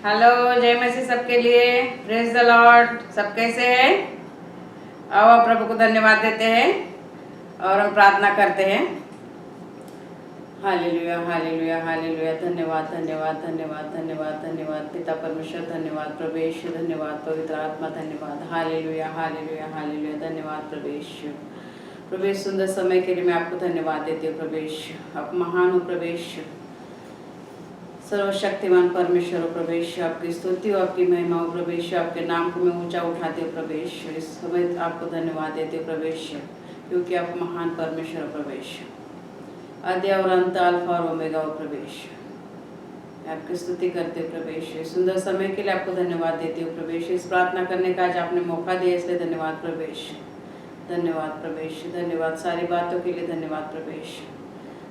Hello, जय मसीह सबके लिए। Praise the Lord. सब कैसे हैं? आओ प्रभु को धन्यवाद देते हैं और हम प्रार्थना करते हैं। Hallelujah hallelujah hallelujah. धन्यवाद धन्यवाद धन्यवाद धन्यवाद धन्यवाद पिता परमेश्वर, धन्यवाद प्रभु यीशु, धन्यवाद पवित्र आत्मा, धन्यवाद। Hallelujah hallelujah hallelujah. धन्यवाद प्रभु यीशु। प्रभु इस सुंदर समय के लिए मैं आपको धन्यवाद देती हूँ प्रभु यीशु। आप महान हो प्रभु यीशु, सर्वशक्तिमान परमेश्वर हो प्रभु यीशु। आपकी स्तुति हो, आपकी महिमा हो प्रभु यीशु। आपके नाम को मैं ऊंचा उठाती हूँ प्रभु यीशु। इस समय आपको धन्यवाद देती हूँ प्रभु यीशु, क्योंकि आप महान परमेश्वर हो प्रभु यीशु। आदि और अंत, अल्फा और ओमेगा हो प्रभु यीशु। आपकी स्तुति करते हो प्रभु यीशु। सुंदर समय के लिए आपको धन्यवाद देती हूँ प्रभु यीशु। इस प्रार्थना करने का आज आपने मौका दिया, इसलिए धन्यवाद प्रभु यीशु। धन्यवाद प्रभु यीशु, धन्यवाद सारी बातों के लिए, धन्यवाद प्रभु यीशु।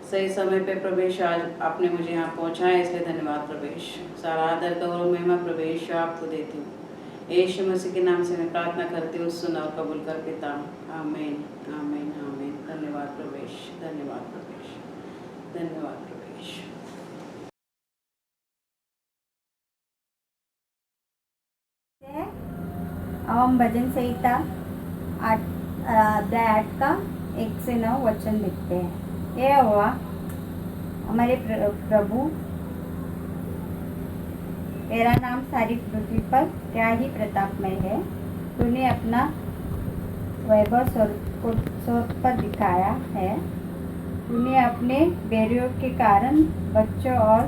सही समय पे प्रभु यीशु आज आपने मुझे यहाँ पहुँचाया, इसलिए धन्यवाद प्रभु यीशु। सारा आदर गौरव महिमा प्रभु यीशु आपको देती हूँ। यीशु मसीह के नाम से मैं प्रार्थना करती हूँ, सुन और कबूल कर पिता। आमीन आमीन आमीन। धन्यवाद प्रभु यीशु, धन्यवाद प्रभु यीशु, धन्यवाद प्रभु यीशु। अब हम भजन संहिता 8 अध्याय 8 का 1 से 9 वचन लिखते हैं। यह हुआ हमारे प्रभु, तेरा नाम सारी पृथ्वी पर क्या ही प्रतापमय है। तूने अपना वैभव स्वर्ग पर दिखाया है। तूने अपने बैरियों के कारण बच्चों और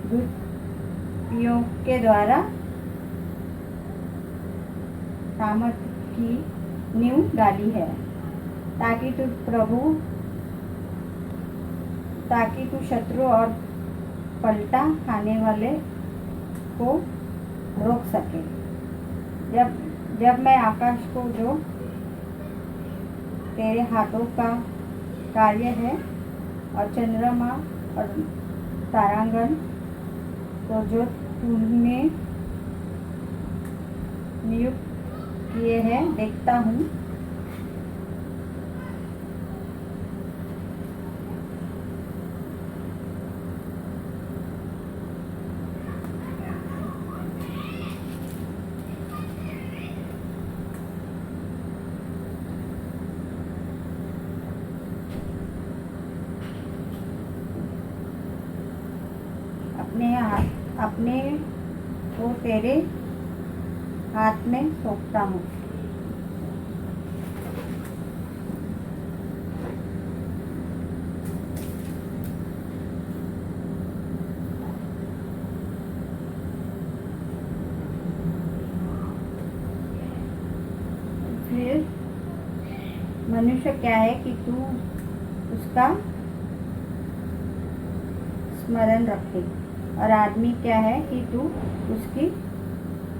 दूतियों के द्वारा सामर्थ की नींव डाली है, ताकि तू शत्रु और पलटा खाने वाले को रोक सके। जब मैं आकाश को, जो तेरे हाथों का कार्य है, और चंद्रमा और तारांगण को, जो तूने नियुक्त किए हैं, देखता हूँ, अपने को तेरे हाथ में सौंपता हूँ। फिर मनुष्य क्या है कि तू उसका स्मरण रखे, और आदमी क्या है कि तू उसकी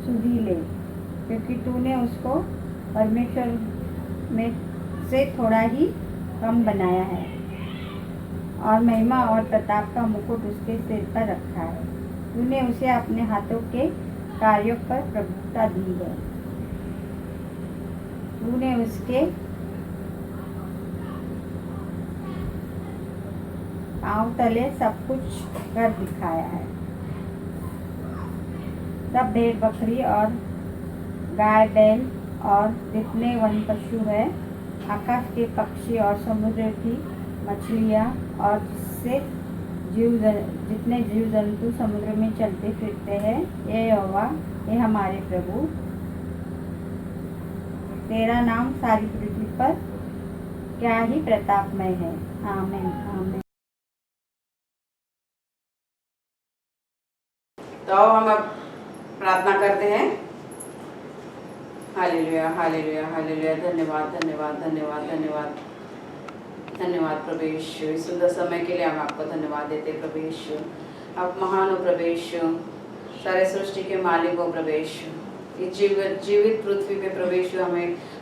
सुधि ले, क्योंकि तूने उसको परमेश्वर में से थोड़ा ही कम बनाया है, और महिमा और प्रताप का मुकुट उसके सिर पर रखा है। तूने उसे अपने हाथों के कार्यों पर प्रभुता दी है। तूने उसके पाँव तले सब कुछ कर दिखाया है। सब भेड़ बकरी और गाय बैल और जितने वन पशु है, आकाश के पक्षी और समुद्र की मछलियाँ, और जितने जीव जंतु समुद्र में चलते फिरते हैं, ये यहोवा, ये हमारे प्रभु, तेरा नाम सारी पृथ्वी पर क्या ही प्रतापमय है। आमीन आमीन। तो हम अब प्रार्थना करते हैं। Hallelujah hallelujah hallelujah. धन्यवाद धन्यवाद धन्यवाद धन्यवाद धन्यवाद प्रभु यीशु। इस सुंदर समय के लिए हम आपको धन्यवाद देते हैं प्रभु यीशु। आप महान हो प्रभु यीशु, सारे सृष्टि के मालिक हो प्रभु यीशु। इस जीवित पृथ्वी पे प्रभु यीशु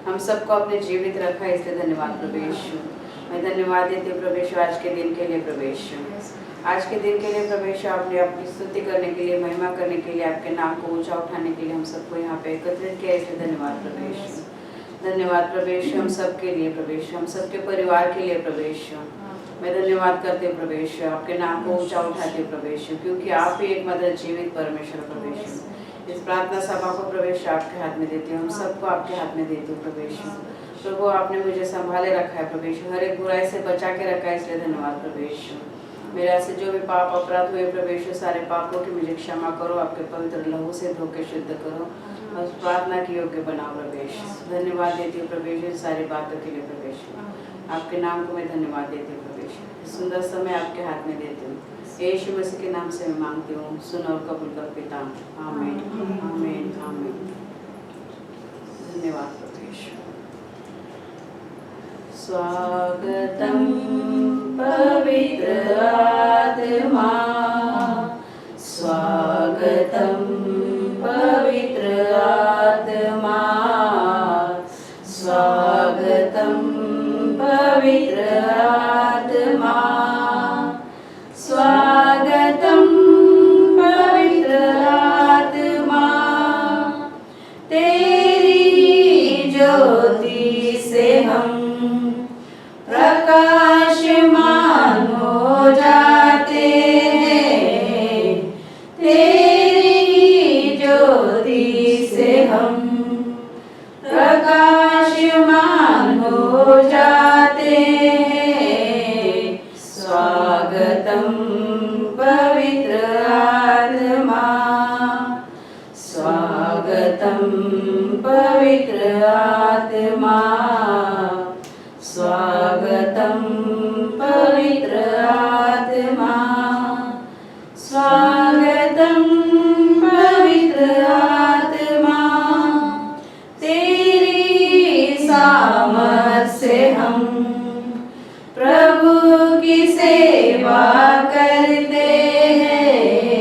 हम सबको अपने जीवित रखा है, इसलिए धन्यवाद प्रभु यीशु। मैं धन्यवाद देती हूँ प्रभु यीशु आज के दिन के लिए प्रभु यीशु। आज के दिन के लिए प्रभु यीशु, आपने अपनी स्तुति करने के लिए, महिमा करने के लिए, आपके नाम को ऊंचा उठाने के लिए हम सबको यहाँ पे एकत्रित किया, इसलिए धन्यवाद प्रभु यीशु। धन्यवाद प्रभु यीशु हम सबके लिए प्रभु यीशु, हम सबके परिवार के लिए प्रभु यीशु। मैं धन्यवाद करती हूँ प्रभु यीशु, आपके नाम को ऊंचा उठाती हूँ प्रभु यीशु, क्योंकि आप ही एकमात्र जीवित परमेश्वर प्रभु यीशु। इस प्रार्थना सभा को प्रभु यीशु आपके हाथ में देती हूँ, हम सबको आपके हाथ में देती हूँ प्रभु यीशु। प्रभु आपने मुझे संभाले रखा है प्रभु यीशु, हर एक बुराई से बचा के रखा है, इसलिए धन्यवाद प्रभु यीशु। मेरे से जो भी पाप अपराध हुए प्रभु यीशु, सारे पापों की मुझे क्षमा करो, आपके पवित्र लहू से धो के शुद्ध करो और उस प्रार्थना की योग्य बनाओ प्रभु यीशु। धन्यवाद देती हूँ प्रभु यीशु सारी बातों के लिए प्रभु यीशु, आपके नाम को मैं धन्यवाद देती हूँ प्रभु यीशु। सुंदर समय आपके हाथ में देती हूँ, यीशु मसीह के नाम से मैं मांगती हूँ, सुन और कबूल कर पिता, आमीन आमीन आमीन। धन्यवाद प्रभु यीशु। स्वागतम पवित्र आत्मा, स्वागतम पवित्र आत्मा, स्वागतम पवित्र आत्मा, स्वागतम पवित्र आत्मा, तेरी ज्योति से हम प्रकाशमान हो जाते हैं, तेरी ज्योति से हम प्रकाशमान हो जाते हैं। स्वागतम पवित्र आत्मा, स्वागतम पवित्र आत्मा, स्वागतम पवित्र आत्मा, स्वागतम पवित्र आत्मा, तेरी सामर्थ से हम प्रभु की सेवा करते हैं,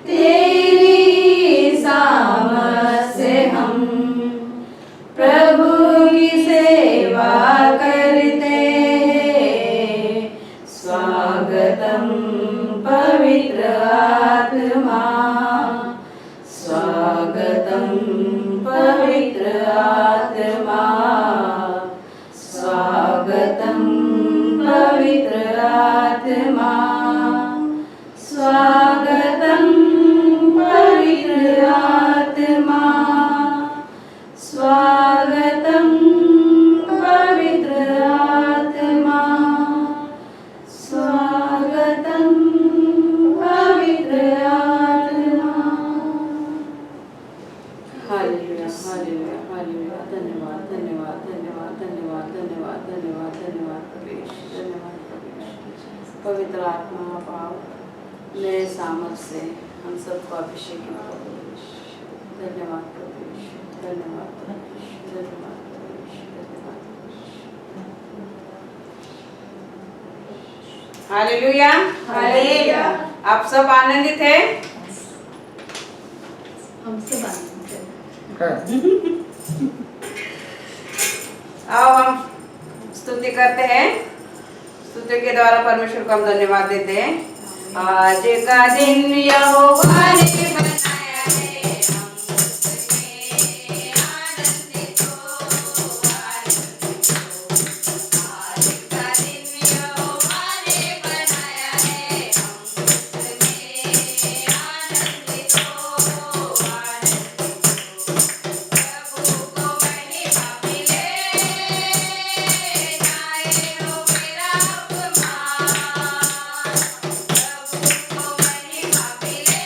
तेरी सामर्थ से हम प्रभु की सेवा करते हैं। स्वागतम पवित्र आत्मा, स्वागतम पवित्र आत्मा, स्वागतम पवित्र आत्मा, स्वागतम पवित्र आत्मा, स्वागतम पवित्र आत्मा, स्वागतम पवित्र आत्मा। Hallelujah hallelujah hallelujah. धन्यवाद धन्यवाद धन्यवाद धन्यवाद धन्यवाद धन्यवाद धन्यवाद प्रभु यीशु, धन्यवाद प्रभु यीशु। पवित्र आत्मा पाव नए सामर्थ से हम सबको अभिषेक करो। धन्यवाद प्रभु यीशु, धन्यवाद प्रभु यीशु, धन्यवाद प्रभु यीशु, धन्यवाद प्रभु यीशु। Hallelujah hallelujah. आप सब आनंदित हैं? हम सब आनंदित आओ हम स्तुति करते हैं, स्तुति के द्वारा परमेश्वर को हम धन्यवाद देते हैं। आज का दिन यहोवा ने बनाया है, हम उसमें आनंदित हो, आनंदित हो। आज का दिन यहोवा ने बनाया है, हम उसमें आनंदित हो, आनंदित हो। प्रभु को महिमा मिले, जाए हो मेरा अपमान। प्रभु को महिमा मिले,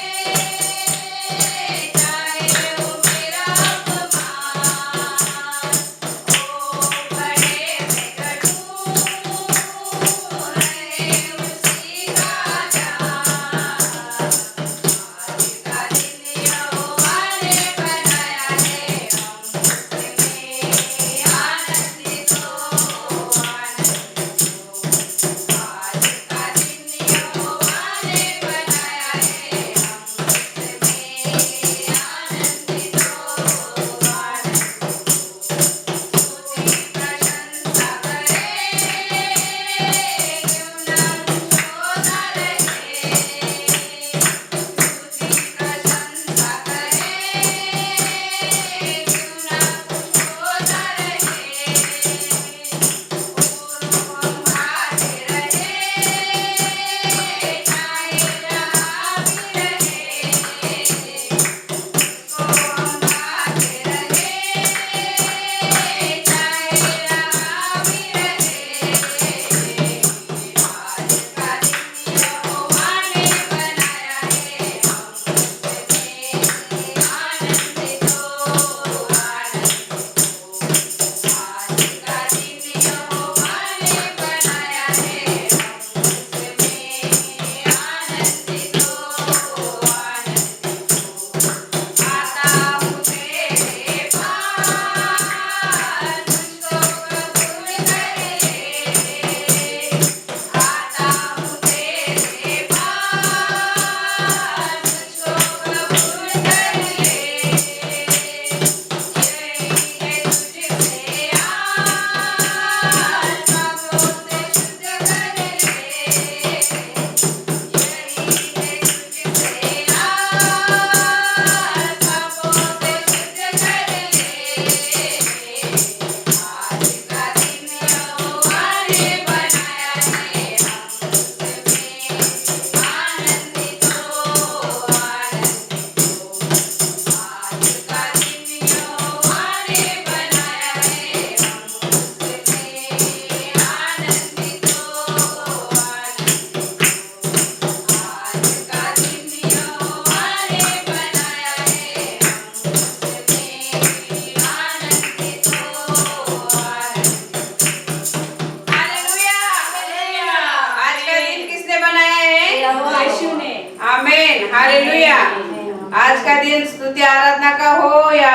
आज का दिन स्तुति आराधना का हो या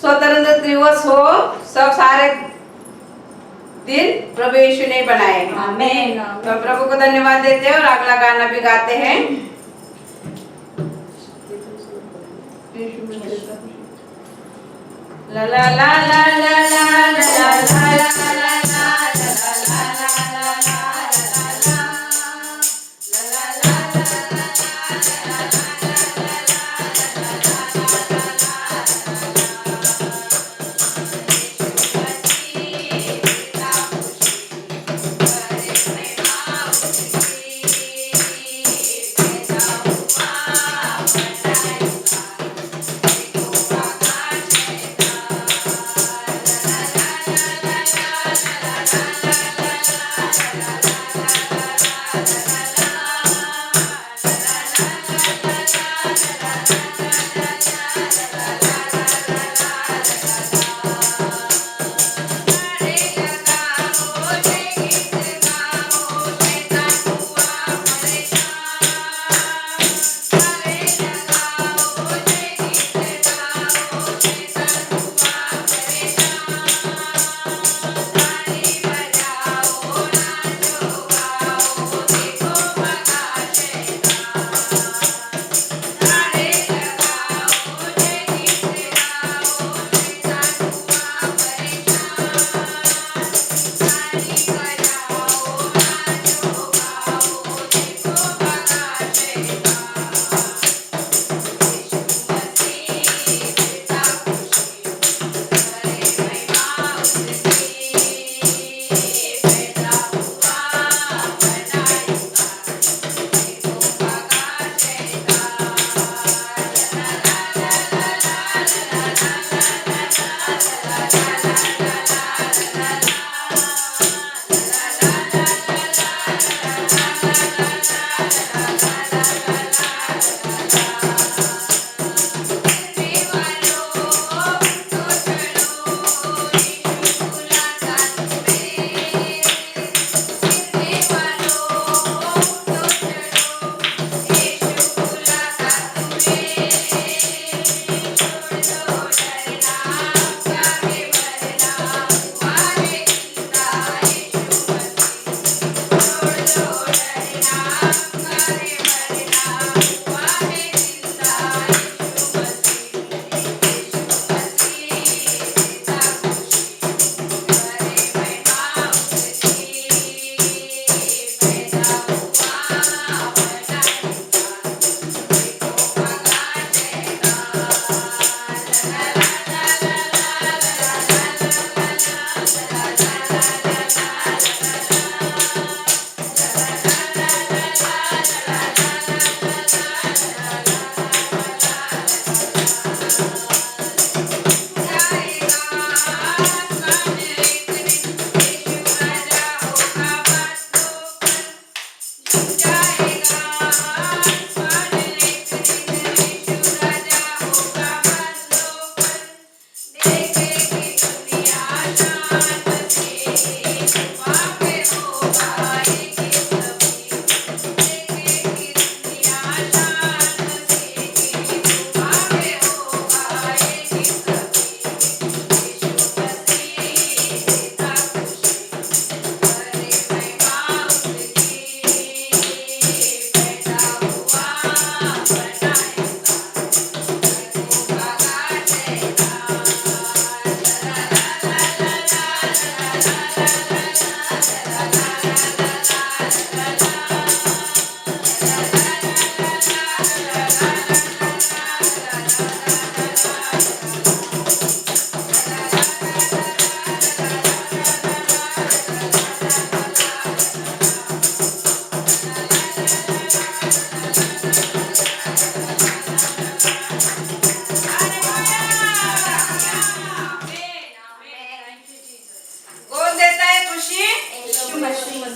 स्वतंत्रता दिवस हो, सब सारे दिन प्रभु यीशु ने बनाए हैं। आमीन। तो प्रभु को धन्यवाद देते हैं और अगला गाना भी गाते हैं। ला ला ला ला ला ला ला ला ला ला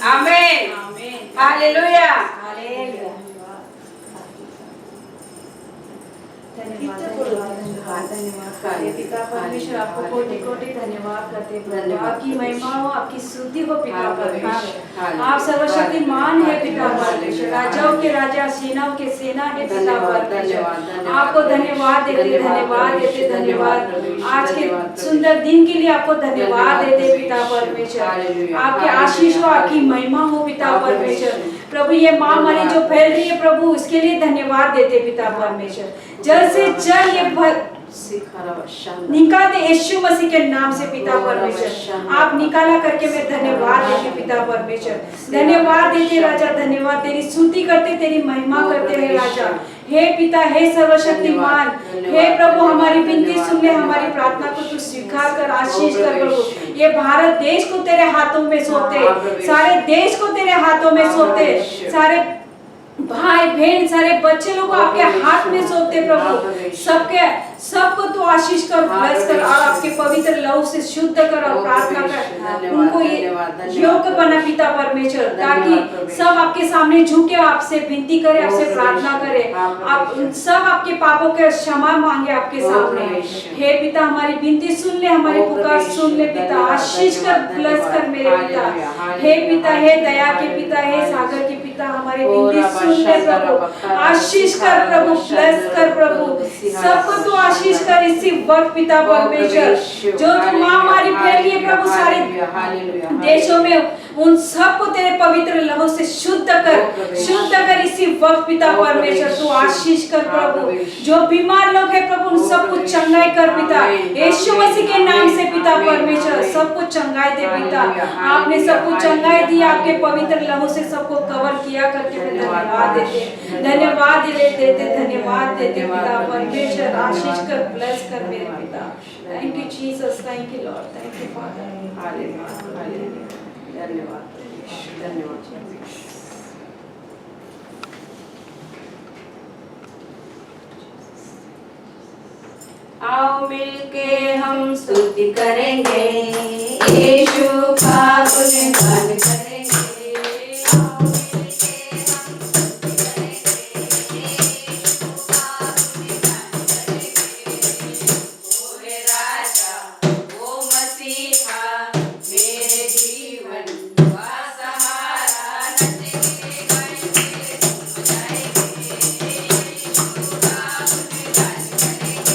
आमेन, हालेलुया। धन्यवाद। धन्यवाद करते हैं पिता परमेश्वर, आपको कोटि कोटि धन्यवाद करते हैं प्रभु। आपकी महिमा हो, आपकी स्तुति हो पिता परमेश्वर। आप सर्वशक्तिमान है पिता परमेश्वर, राजाओं के राजा, सेनाओं के सेना है पिता परमेश्वर। आपको धन्यवाद देते, धन्यवाद देते, धन्यवाद। आज के सुंदर दिन के लिए आपको धन्यवाद देते पिता परमेश्वर। आपके आशीष हो, आपकी महिमा हो पिता परमेश्वर। प्रभु ये महामारी जो फैल रही है प्रभु, उसके लिए धन्यवाद देते पिता परमेश्वर। जल्द से जल्द ये निकालते यीशु मसीह के नाम से पिता परमेश्वर। आप निकाला करके मैं धन्यवाद देती पिता परमेश्वर, धन्यवाद देते राजा, धन्यवाद। तेरी स्तुति करते, तेरी महिमा करते हैं राजा। हे पिता, हे सर्वशक्तिमान, हे प्रभु, हमारी विनती सुन ले, हमारी प्रार्थना को तू स्वीकार कर, आशीष कर प्रभु। ये भारत देश को तेरे हाथों में सौंपते, सारे देश को तेरे हाथों में सौंपते, सारे भाई बहन, सारे बच्चे लोग आपके हाथ में सौंपते प्रभु। सबको तो आशीष कर, ब्लेस कर, और आपके पवित्र लहू से शुद्ध कर और प्रार्थना कर उनको योग्य बना पिता परमेश्वर, ताकि सब आपके सामने झुके, आपसे विनती करे, आपसे प्रार्थना करे, आप सब आपके पापों के क्षमा मांगे आपके सामने। हे पिता, हमारी विनती सुन ले, हमारी पुकार सुन ले पिता, आशीष कर, ब्लेस कर मेरे पिता। हे पिता, हे दया के पिता, हे सागर के पिता, हमारी विनती सुन ले प्रभु, आशीष कर प्रभु, ब्लेस कर प्रभु, सबको तो आशीष कर इसी वक्त पिता परमेश्वर। जो तू महामारी फैली है प्रभु सारे देशों में, उन सबको तेरे पवित्र लहू से शुद्ध कर इसी वक्त पिता परमेश्वर। तू आशीष कर प्रभु, जो बीमार लोग हैं प्रभु, उन सबको चंगाई कर पिता, यीशु मसीह के नाम से पिता परमेश्वर। सबको चंगाई दे पिता, आपने सबको चंगाई दी, आपके पवित्र लहू से सबको कवर किया करके मैं धन्यवाद देते, धन्यवाद देते, धन्यवाद देते पिता परमेश्वर। आशीष कर, ब्लेस कर मेरे पिता। Thank you Jesus, thank you Lord, thank you father. धन्यवाद, धन्यवाद। आओ मिलके हम स्तुति करेंगे, यीशु का गुणगान करेंगे। आओ मिलके हम स्तुति करेंगे, यीशु का गुणगान करेंगे। वो है राजा, वो मसीहा, मेरे जीवन का सहारा। नचेंगे, गाएंगे, झूम जाएंगे, यीशु का गुणगान करेंगे।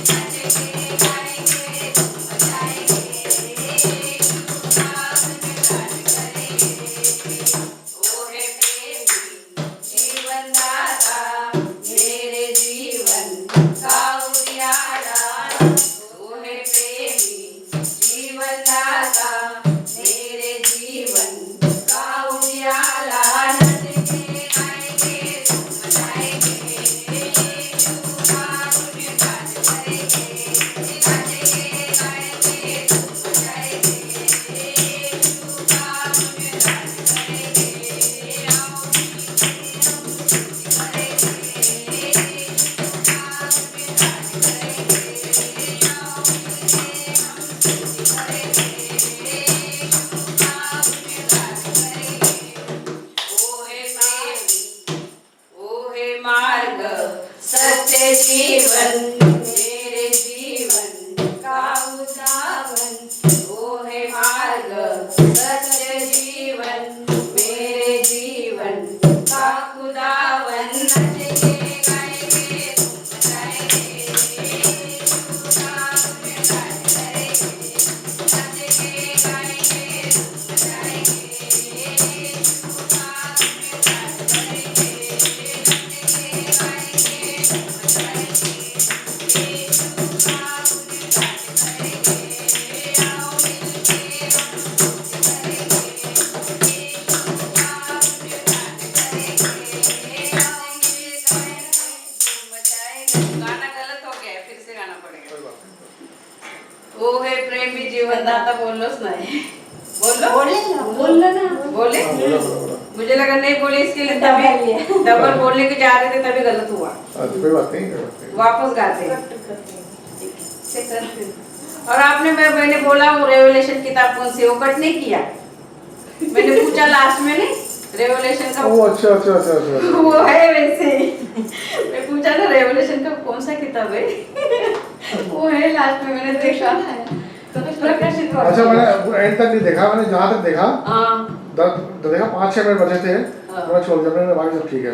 नचेंगे, गाएंगे, झूम जाएंगे, यीशु का गुणगान करेंगे। वो है प्रेमी, जीवन दाता, मेरे जीवन का उजियारा। वो है प्रेमी, जीवन दाता, मेरे जीवन का उजियारा। नचेंगे, गाएंगे, झूम जाएंगे, यीशु का गुणगान करेंगे। नचेंगे, गाएंगे, झूम जाएंगे, यीशु का गुणगान करेंगे। आओ मिलके हम स्तुति करेंगे, यीशु का गुणगान करेंगे। आओ मिलके हम स्तुति करेंगे, यीशु का गुणगान करेंगे। वो है प्रेमी, वो है मार्ग, सत्य, जीवन, मेरे जीवन का उदाहरण। वो है मार्ग, सत्य, जीवन, मेरे जीवन का खुदावन। नचेंगे, गाएंगे, झूम जाएंगे, यीशु का गुणगान करेंगे। नचेंगे, गाएंगे, झूम जाएंगे, यीशु का गुणगान करेंगे। नचेंगे, गाएंगे, झूम जाएंगे, यीशु का गुणगान करेंगे। आओ मिलके हम स्तुति करेंगे, यीशु का गुणगान करेंगे। आओ मिलके गाएंगे, झूम जाएंगे। गाना गलत हो गया है, फिर से गाना पड़ेगा। वो है प्रेमी, जीवन दाता, बोलोस नहीं, बोलो, बोलो ना, बोले। मुझे लगा नहीं बोले, इसके लिए तभी डबल बोलने के जा रहे थे, तभी गलत हुआ। कोई बात नहीं, वापस गाते हैं। और आपने मैंने बोला वो रेवलेशन किताब कौन सी, वो कट नहीं किया। मैंने पूछा लास्ट में, नहीं रेवोल्यूशन का ओ अच्छा अच्छा अच्छा अच्छा वो है वैसे। मैं पूछा ना रेवोल्यूशन का कौन सा किताब है वो है लास्ट में मैंने देखा तो प्रकाशित हुआ। अच्छा मैंने एंड तक नहीं देखा, मैंने जहाँ तक देखा हाँ देखा 5-6 मिनट बचे थे, मैं छोड़ दिया, मैंने बाकी सब ठीक है।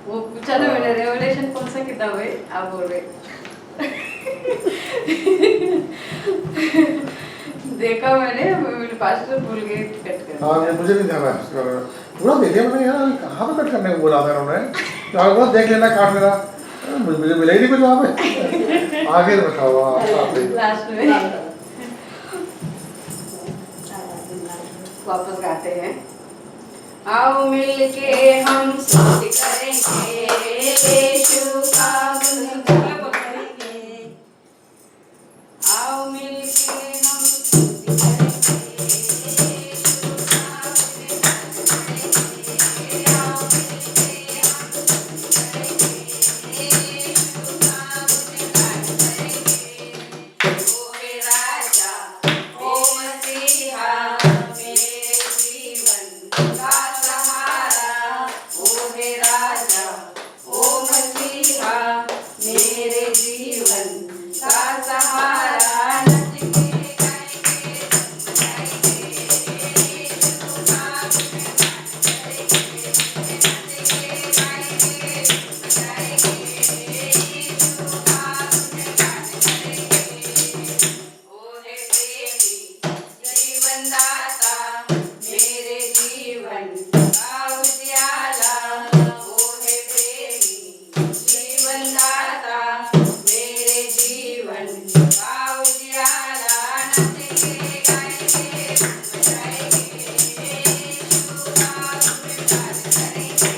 वो पूछा ना मैंने रेवोल्यूशन कौन सा किताब है आप बोल रहे देखा मैंने पास भूल गई कट कर हाँ मुझे नहीं ध्यान है पूरा देखिए मैंने यार, कहाँ पे कट करने को बोला था उन्होंने, तो बोला देख लेना काट लेना, मुझे मिला ही नहीं कुछ वहाँ पे। आगे बताओ आप लास्ट में वापस गाते हैं। आओ मिलके हम स्तुति करेंगे यीशु का गुणगान करेंगे। आओ मिलके हम स्तुति करेंगे यीशु का गुणगान करेंगे। आओ मिलके हम स्तुति करेंगे यीशु का गुणगान करेंगे। ओ हे राजा ओ मसीहा मेरे जीवन का सहारा। ओ हे राजा ओ मसीहा मेरे जीवन का सहारा। नच के गाएंगे बजाएंगे यीशु का गुणगान करेंगे। नच के गाएंगे बजाएंगे यीशु का गुणगान करेंगे। ओ हे प्रेमी जीवन दाता मेरे जीवन का उजियाला। ओ हे प्रेमी जीवन दाता मेरे जीवन का उजियाला। नच के गाएंगे बजाएंगे यीशु का गुणगान करेंगे।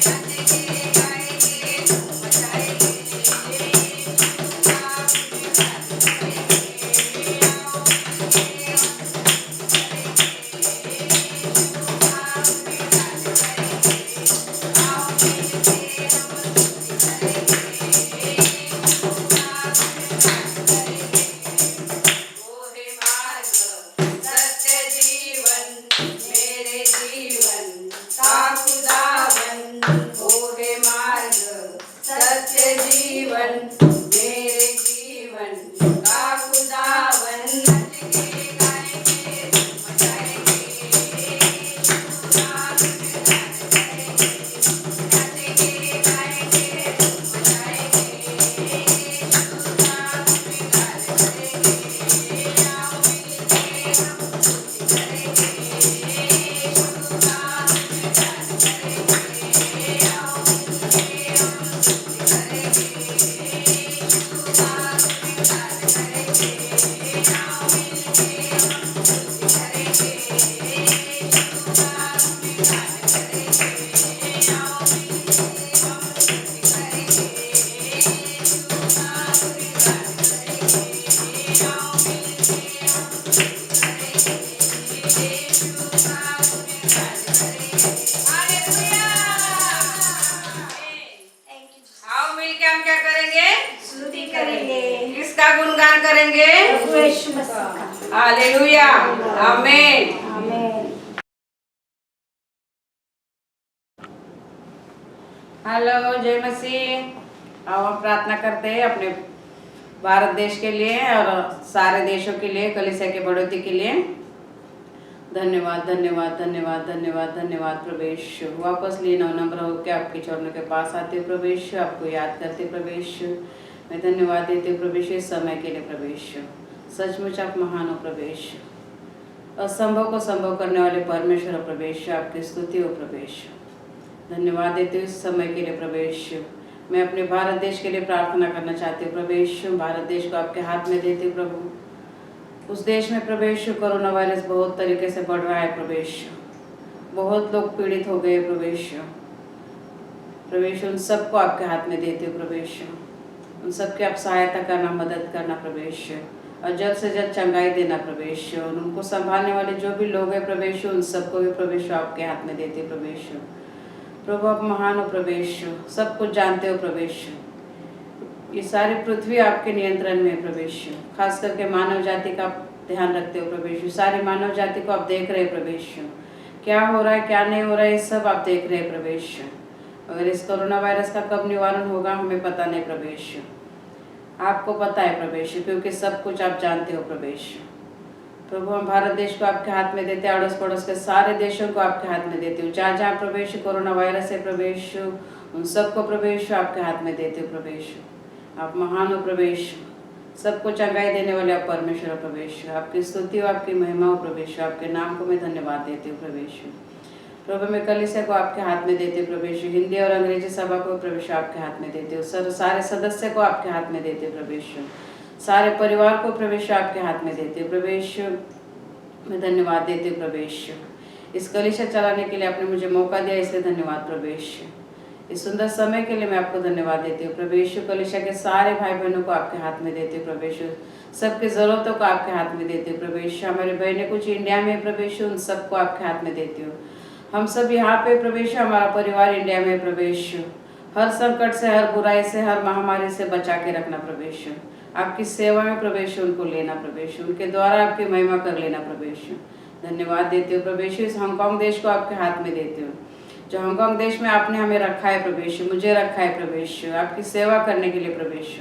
नच के गाएंगे बजाएंगे यीशु का गुणगान करेंगे। सत्य जीवन मेरे जीवन का खुदावन। ओ हे मार्ग सत्य जीवन मेरे जीवन का खुदावन। नच के गाएंगे बजाएंगे यीशु का गुणगान करेंगे। नच के गाएंगे बजाएंगे यीशु का गुणगान करेंगे। आओ मिलके हम स्तुति करेंगे यीशु का गुणगान करेंगे। आओ मिलके हम स्तुति करेंगे यीशु का गुणगान करेंगे। आओ मिलके हम स्तुति करेंगे यीशु का गुणगान करेंगे। आओ मिलके हम स्तुति करेंगे यीशु का गुणगान करेंगे। आओ मिलके हम स्तुति करेंगे यीशु का गुणगान करेंगे। हालेलुया। आओ मिलके हम क्या करेंगे? स्तुति करेंगे किसका गुणगान करेंगे? प्रभु यीशु मसीह का। हालेलुया आमीन। आमेन। हेलो जय मसीह। आओ हम प्रार्थना करते हैं अपने भारत देश के लिए और सारे देशों के लिए, कलीसिया के बढ़ोतरी के लिए। धन्यवाद धन्यवाद धन्यवाद धन्यवाद धन्यवाद प्रवेश। वापस लिए नवनम्र होकर आपके चरणों के पास आते प्रवेश, आपको याद करते प्रवेश। मैं धन्यवाद देती हूँ प्रवेश इस समय के लिए प्रवेश। सचमुच आप महान हो प्रवेश। असंभव को संभव करने वाले परमेश्वर हो प्रवेश, आपकी स्तुति हो प्रवेश। धन्यवाद देते हूँ इस समय के लिए प्रवेश। मैं अपने भारत देश के लिए प्रार्थना करना चाहती हूँ प्रवेश। भारत देश को आपके हाथ में देती हूँ प्रभु। उस देश में प्रवेश कोरोना वायरस बहुत तरीके से बढ़ रहा है प्रवेश। बहुत लोग पीड़ित हो गए प्रवेश। प्रवेश उन सबको आपके हाथ में देते हो प्रवेश। उन सबकी आप सहायता करना, मदद करना प्रवेश, और जल्द से जल्द चंगाई देना प्रवेश। उनको संभालने वाले जो भी लोग हैं प्रवेश, उन सबको भी प्रवेश आपके हाथ में देते प्रवेश। प्रभु आप महान हो प्रवेश, सब कुछ जानते हो प्रवेश। ये सारी पृथ्वी आपके नियंत्रण में है प्रवेश। खास करके मानव जाति का आप ध्यान रखते हो प्रवेश। सारी मानव जाति को आप देख रहे हो प्रवेश। क्या हो रहा है क्या नहीं हो रहा है, ये सब आप देख रहे हैं प्रवेश। अगर इस कोरोना वायरस का कब निवारण होगा हमें पता नहीं प्रवेश, आपको पता है प्रवेश, क्योंकि सब कुछ आप जानते हो प्रवेश। प्रभु हम भारत देश को आपके हाथ में देते हैं, अड़ोस पड़ोस के सारे देशों को आपके हाथ में देते हो। जहाँ जहाँ प्रवेश कोरोना वायरस है प्रवेश, उन सबको प्रवेश आपके हाथ में देते हो प्रवेश। आप महान हो प्रवेश, सबको चंगाई देने वाले आप परमेश्वर प्रवेश। आपकी स्तुति हो, आपकी महिमा हो प्रवेश, आपके नाम को मैं धन्यवाद देती हूँ प्रवेश। प्रभु मैं कलीसिया को आपके हाथ में देती हूँ प्रवेश, हिंदी और अंग्रेजी सभा को प्रवेश आपके हाथ में देती हूँ, सारे सदस्य को आपके हाथ में देते हूँ प्रवेश, सारे परिवार को प्रवेश आपके हाथ में देते हूँ प्रवेश। मैं धन्यवाद देती हूँ प्रवेश, इस कलीसिया चलाने के लिए आपने मुझे मौका दिया, इसलिए धन्यवाद प्रवेश। इस सुंदर समय के लिए मैं आपको धन्यवाद देती हूँ प्रवेश। कलीसिया के सारे भाई बहनों को आपके हाथ में देती हूँ प्रवेश, सबकी ज़रूरतों को आपके हाथ में देती हूँ प्रवेश। हमारी बहनें कुछ इंडिया में प्रवेश, उन सबको आपके हाथ में देती हूँ। हम सब यहाँ पे प्रवेश, हमारा परिवार इंडिया में प्रवेश, हर संकट से, हर बुराई से, हर महामारी से बचा के रखना प्रवेश। आपकी सेवा में प्रवेश उनको लेना प्रवेश, उनके द्वारा आपकी महिमा कर लेना प्रवेश। धन्यवाद देती हूँ प्रवेश। इस हांगकांग देश को आपके हाथ में देती हूँ, जो हांगकांग देश में आपने हमें रखा है प्रवेश, मुझे रखा है प्रवेश, आपकी सेवा करने के लिए प्रवेश।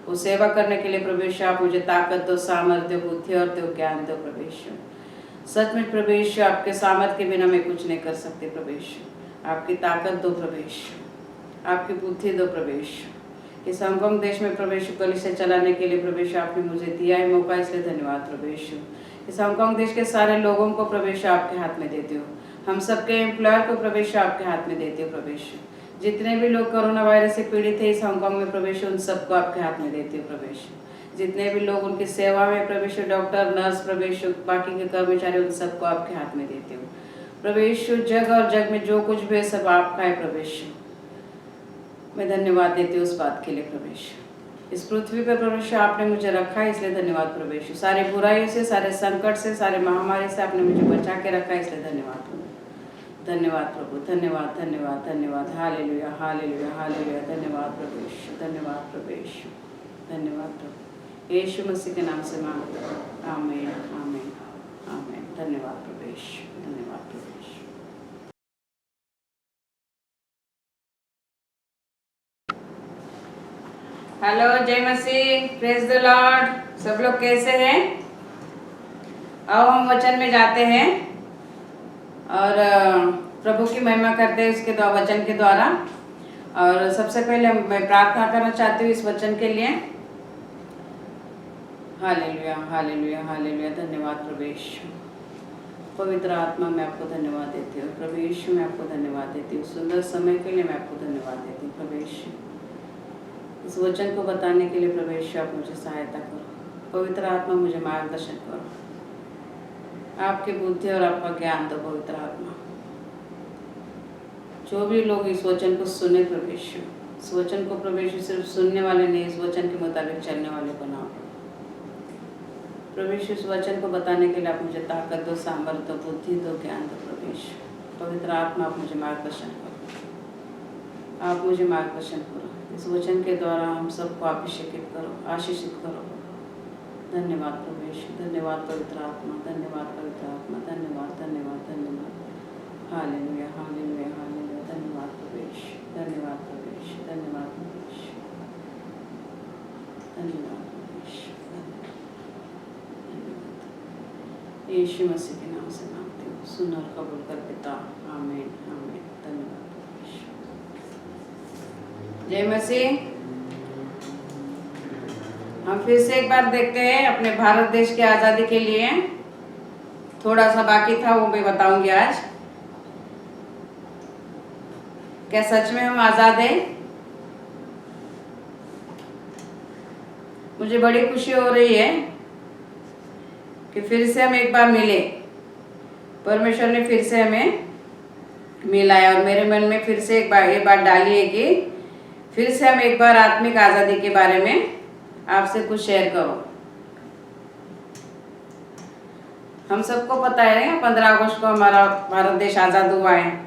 वो सेवा करने के लिए प्रवेश आप मुझे ताकत दो, सामर्थ्य, बुद्धि और दो ज्ञान दो प्रवेश। सच में प्रवेश, आपके सामर्थ्य के बिना मैं कुछ नहीं कर सकती प्रवेश। आपकी ताकत दो प्रवेश, आपकी बुद्धि दो प्रवेश। इस हांगकांग देश में प्रवेश कलीसिया चलाने के लिए प्रवेश आपने मुझे दिया है मौका, इसलिए धन्यवाद प्रवेश। इस हांगकांग देश के सारे लोगों को प्रवेश आपके हाथ में देते हो, हम सबके एम्प्लॉयर को प्रवेश आपके हाथ में देते हो प्रवेश। जितने भी लोग कोरोना वायरस से पीड़ित है इस हांगकांग में प्रवेश, उन सबको आपके हाथ में देते हो प्रवेश। जितने भी लोग उनकी सेवा में प्रवेश, डॉक्टर, नर्स प्रवेश, बाकी के कर्मचारी, उन सबको आपके हाथ में देते हो प्रवेश। जग और जग में जो कुछ भी है सब आपका है प्रवेश। मैं धन्यवाद देती हूँ उस बात के लिए प्रवेश। इस पृथ्वी पर प्रवेश आपने मुझे रखा है, इसलिए धन्यवाद प्रवेश। सारे बुराइयों से, सारे संकट से, सारे महामारी से आपने मुझे बचा के रखा है, इसलिए धन्यवाद प्रभु। धन्यवाद प्रभु, धन्यवाद धन्यवाद धन्यवाद। Hallelujah hallelujah hallelujah. धन्यवाद प्रवेश, धन्यवाद प्रवेश, धन्यवाद प्रभु। यीशु मसीह के नाम से मांगते हैं, आमीन आमीन आमीन। धन्यवाद प्रवेश, धन्यवाद प्रवेश। हेलो, जय मसीह, प्रेज द लॉर्ड। सब लोग कैसे हैं? आओ हम वचन में जाते हैं और प्रभु की महिमा करते हैं उसके वचन के द्वारा। और सबसे पहले मैं प्रार्थना करना चाहती हूँ इस वचन के लिए। Hallelujah hallelujah hallelujah. धन्यवाद प्रवेश। पवित्र आत्मा मैं आपको धन्यवाद देती हूँ प्रवेश, मैं आपको धन्यवाद देती हूँ सुंदर समय के लिए, मैं आपको धन्यवाद देती हूँ प्रवेश। इस वचन को बताने के लिए प्रवेश आप मुझे सहायता करो। पवित्र आत्मा मुझे मार्गदर्शन करो, आपकी बुद्धि और आपका ज्ञान दो पवित्र आत्मा। जो भी लोग इस वचन को सुने प्रवेश, इस वचन को प्रवेश सिर्फ सुनने वाले नहीं, इस वचन के मुताबिक चलने वाले बनाओ प्रवेश। इस वचन को बताने के लिए आप मुझे ताकत दो, सामर्थ्य दो, बुद्धि दो, ज्ञान दो प्रवेश। पवित्र आत्मा आप मुझे मार्गदर्शन करो, आप मुझे मार्गदर्शन करो। इस वचन के द्वारा हम सबको अभिषेकित करो, आशीषित करो। धन्यवाद प्रवेश, धन्यवाद पवित्र आत्मा, धन्यवाद पवित्र आत्मा, धन्यवाद धन्यवाद धन्यवाद। Hallelujah hallelujah hallelujah. धन्यवाद प्रवेश, धन्यवाद प्रवेश, धन्यवाद प्रवेश, धन्यवाद प्रवेश, धन्यवाद। यीशु मसीह के नाम से मांगती हूँ, सुन और कबूल कर पिता, आमीन आमीन। धन्यवाद। जय मसीह। हम फिर से एक बार देखते हैं अपने भारत देश की आज़ादी के लिए। थोड़ा सा बाकी था वो मैं बताऊंगी आज। क्या सच में हम आज़ाद हैं? मुझे बड़ी खुशी हो रही है कि फिर से हम एक बार मिले। परमेश्वर ने फिर से हमें मिलाया और मेरे मन में फिर से ये बात डाली है कि फिर से हम एक बार आत्मिक आज़ादी के बारे में आपसे कुछ शेयर करो। हम सबको पता है 15 अगस्त को हमारा भारत देश आज़ाद हुआ है।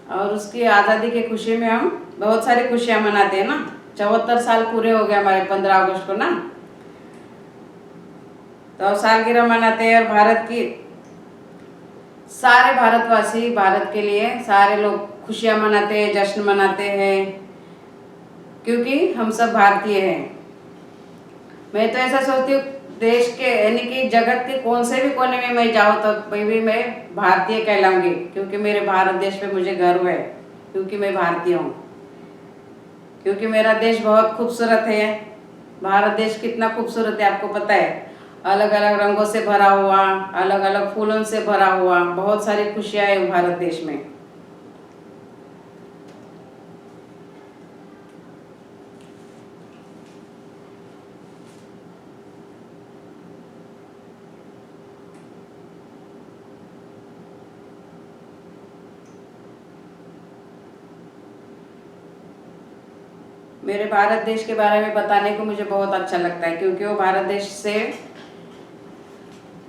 और उसकी आज़ादी की खुशी में हम बहुत सारी खुशियाँ मनाते हैं ना, 74 साल पूरे हो गए हमारे 15 अगस्त को ना, तो सालगिरह मनाते हैं। और भारत की सारे भारतवासी, भारत के लिए सारे लोग खुशियां मनाते हैं, जश्न मनाते हैं, क्योंकि हम सब भारतीय हैं। मैं तो ऐसा सोचती हूँ, देश के यानी कि जगत के कौन से भी कोने में मैं जाऊँ तो भी मैं भारतीय कहलाऊंगी, क्योंकि मेरे भारत देश पे मुझे गर्व है, क्योंकि मैं भारतीय हूँ, क्योंकि मेरा देश बहुत खूबसूरत है। भारत देश कितना खूबसूरत है आपको पता है, अलग अलग रंगों से भरा हुआ, अलग अलग फूलों से भरा हुआ, बहुत सारी खुशियाँ है भारत देश में। मेरे भारत देश के बारे में बताने को मुझे बहुत अच्छा लगता है, क्योंकि वो भारत देश से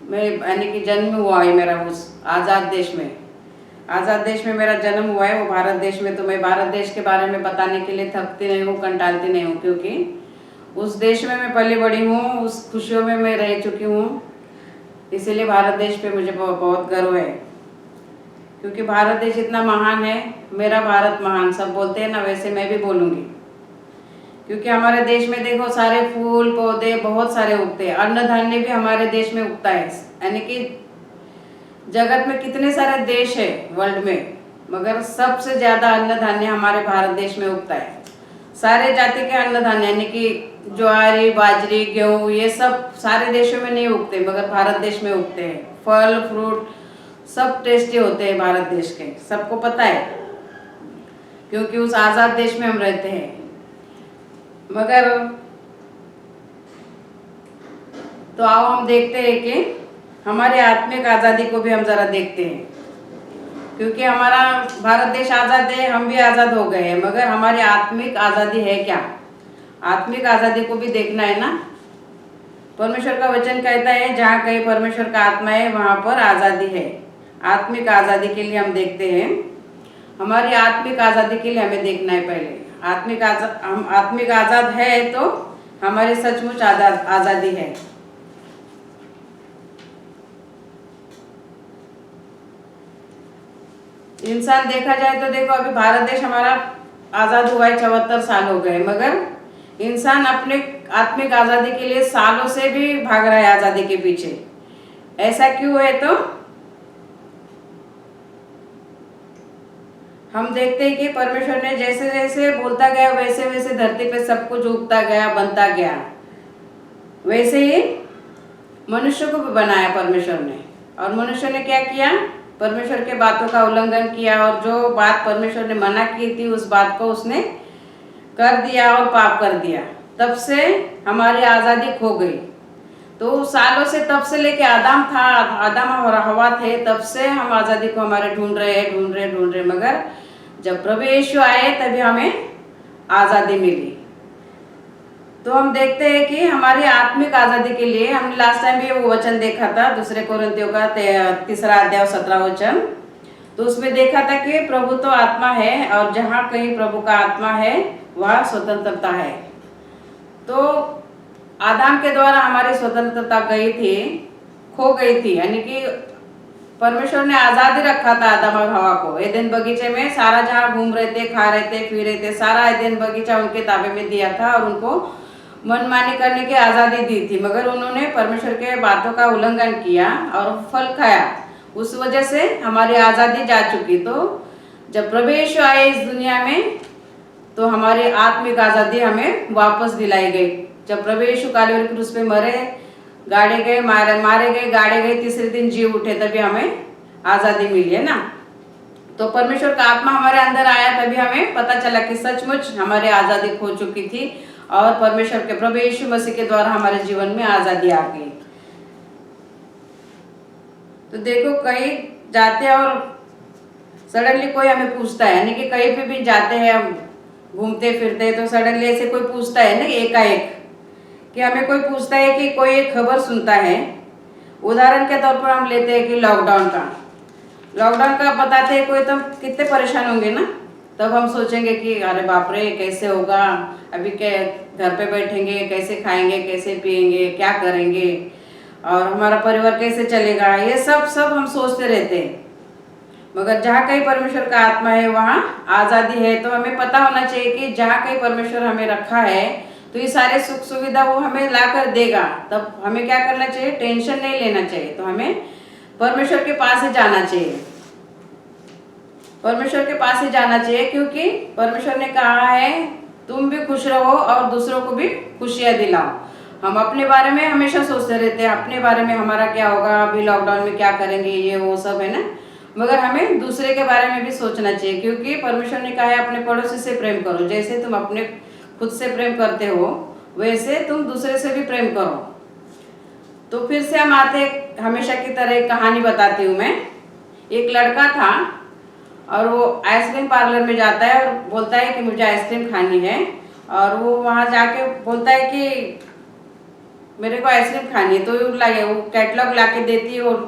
मैं यानी कि जन्म हुआ है मेरा, उस आज़ाद देश में, आज़ाद देश में मेरा जन्म हुआ है, वो भारत देश में। तो मैं भारत देश के बारे में बताने के लिए थकती नहीं हूँ, कंटालती नहीं हूँ, क्योंकि उस देश में मैं पली बड़ी हूँ, उस खुशियों में मैं रह चुकी हूँ। इसीलिए भारत देश पे मुझे बहुत गर्व है, क्योंकि भारत देश इतना महान है। मेरा भारत महान सब बोलते हैं ना, वैसे मैं भी बोलूँगी, क्योंकि हमारे देश में देखो सारे फूल पौधे बहुत सारे उगते हैं, अन्न धान्य भी हमारे देश में उगता है। यानी कि जगत में कितने सारे देश है वर्ल्ड में, मगर सबसे ज़्यादा अन्न धान्य हमारे भारत देश में उगता है। सारे जाति के अन्न धान्य यानी कि ज्वारी, बाजरी, गेहूँ, ये सब सारे देशों में नहीं उगते, मगर भारत देश में उगते हैं। फल फ्रूट सब टेस्टी होते हैं भारत देश के, सबको पता है, क्योंकि उस आज़ाद देश में हम रहते हैं। मगर तो आओ हम देखते हैं कि हमारे आत्मिक आज़ादी को भी हम ज़रा देखते हैं, क्योंकि हमारा भारत देश आज़ाद है, हम भी आज़ाद हो गए हैं, मगर हमारी आत्मिक आज़ादी है क्या? आत्मिक आज़ादी को भी देखना है ना। परमेश्वर का वचन कहता है, जहाँ कहीं परमेश्वर का आत्मा है वहाँ पर आज़ादी है। आत्मिक आज़ादी के लिए हम देखते हैं, हमारी आत्मिक आज़ादी के लिए हमें देखना है पहले। हम आत्मिक आज़ाद है तो हमारी सचमुच आज़ादी है। इंसान देखा जाए तो देखो, अभी भारत देश हमारा आज़ाद हुआ है, 74 साल हो गए, मगर इंसान अपने आत्मिक आज़ादी के लिए सालों से भी भाग रहा है आज़ादी के पीछे। ऐसा क्यों है? तो हम देखते हैं कि परमेश्वर ने जैसे जैसे बोलता गया, वैसे वैसे धरती पे सब कुछ उगता गया, बनता गया। वैसे ही मनुष्य को भी बनाया परमेश्वर ने, और मनुष्य ने क्या किया? परमेश्वर के बातों का उल्लंघन किया, और जो बात परमेश्वर ने मना की थी उस बात को उसने कर दिया और पाप कर दिया। तब से हमारी आज़ादी खो गई। तो सालों से, तब से लेके आदम और हवा थे, तब से हम आज़ादी को हमारे ढूंढ रहे, मगर जब प्रभु यीशु आए तभी हमें आज़ादी मिली। तो हम देखते हैं कि हमारी आत्मिक आज़ादी के लिए हमने लास्ट टाइम भी वो वचन देखा था, 2 कोरिन्थियों का 3 अध्याय 17 वचन। तो उसमें देखा था कि प्रभु तो आत्मा है, और जहाँ कहीं प्रभु का आत्मा है वहाँ स्वतंत्रता है। तो आदम के द्वारा हमारी स्वतंत्रता गई थी, खो गई थी, यानी कि परमेश्वर ने आज़ादी रखा था आदम और हवा को एदेन बगीचे में। सारा जहाँ घूम रहे थे, खा रहे थे, पी रहे थे, सारा एदेन बगीचा उनके ताबे में दिया था और उनको मनमानी करने की आज़ादी दी थी, मगर उन्होंने परमेश्वर के बातों का उल्लंघन किया और फल खाया। उस वजह से हमारी आज़ादी जा चुकी। तो जब प्रभु यीशु आए इस दुनिया में तो हमारी आत्मिक आज़ादी हमें वापस दिलाई गई। जब प्रभु यीशु कालवरी क्रूस पे मरे, गाड़े गए, मारे गए, गाड़े गए, तीसरे दिन जी उठे, तभी हमें आज़ादी मिली है ना। तो परमेश्वर का आत्मा हमारे अंदर आया, तभी हमें पता चला कि सचमुच हमारी आज़ादी खो चुकी थी और परमेश्वर के प्रभु यीशु मसीह के द्वारा हमारे जीवन में आज़ादी आ गई। तो देखो, कहीं जाते हैं और सडनली कोई हमें पूछता है, यानी कि कहीं पे भी जाते हैं हम घूमते फिरते हैं, तो सडनली ऐसे कोई पूछता है ना, एकाएक कि हमें कोई पूछता है कि कोई एक खबर सुनता है। उदाहरण के तौर पर हम लेते हैं कि लॉकडाउन का बताते हैं कोई, तो कितने परेशान होंगे ना। तब हम सोचेंगे कि अरे बाप रे कैसे होगा, अभी क्या घर पे बैठेंगे, कैसे खाएंगे, कैसे पिएंगे, क्या करेंगे, और हमारा परिवार कैसे चलेगा, ये सब हम सोचते रहते हैं। मगर जहाँ कहीं परमेश्वर का आत्मा है वहाँ आज़ादी है। तो हमें पता होना चाहिए कि जहाँ कहीं परमेश्वर हमें रखा है तो ये सारे सुख सुविधा वो हमें ला कर देगा। तब हमें क्या करना चाहिए, टेंशन नहीं लेना चाहिए। तो हमें परमेश्वर के पास ही जाना चाहिए, परमेश्वर के पास ही जाना चाहिए, क्योंकि परमेश्वर ने कहा है तुम भी खुश रहो और दूसरों को भी खुशियाँ दिलाओ। हम अपने बारे में हमेशा सोचते रहते हैं, अपने बारे में हमारा क्या होगा, अभी लॉकडाउन में क्या करेंगे, ये वो सब है ना। मगर हमें दूसरे के बारे में भी सोचना चाहिए, क्योंकि परमेश्वर ने कहा है अपने पड़ोसी से प्रेम करो, जैसे तुम अपने खुद से प्रेम करते हो वैसे तुम दूसरे से भी प्रेम करो। तो फिर से हम आते, हमेशा की तरह एक कहानी बताती हूँ मैं। एक लड़का था और वो आइसक्रीम पार्लर में जाता है और बोलता है कि मुझे आइसक्रीम खानी है, और वो वहाँ जाके बोलता है कि मेरे को आइसक्रीम खानी है। तो वो कैटलॉग ला के देती है और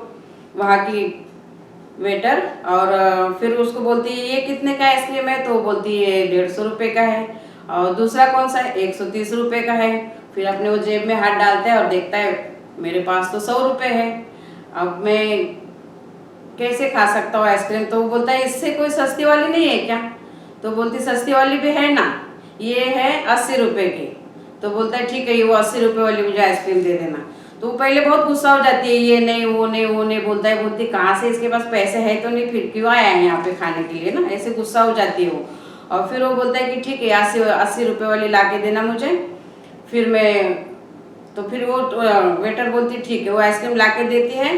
वहाँ की वेटर, और फिर उसको बोलती है ये कितने का आइसक्रीम है, तो बोलती है 150 रुपये का है, और दूसरा कौन सा है, 130 रुपये का है। फिर अपने वो जेब में हाथ डालता है और देखता है मेरे पास तो 100 रुपये है, अब मैं कैसे खा सकता हूँ आइसक्रीम। तो वो बोलता है इससे कोई सस्ती वाली नहीं है क्या, तो बोलती सस्ती वाली भी है ना, ये है 80 रुपये की। तो बोलता है ठीक है, ये वो 80 रुपये वाली मुझे आइसक्रीम दे देना। तो वो पहले बहुत गुस्सा हो जाती है, ये नहीं वो नहीं वो नहीं बोलता है, बोलती कहाँ से इसके पास पैसे है तो नहीं, फिर क्यों आया है यहाँ पे खाने के लिए ना, ऐसे गुस्सा हो जाती है वो। और फिर वो बोलता है कि ठीक है 80 रुपये वाली ला के देना मुझे, फिर मैं, तो फिर वो वेटर बोलती ठीक है, वो आइसक्रीम ला के देती है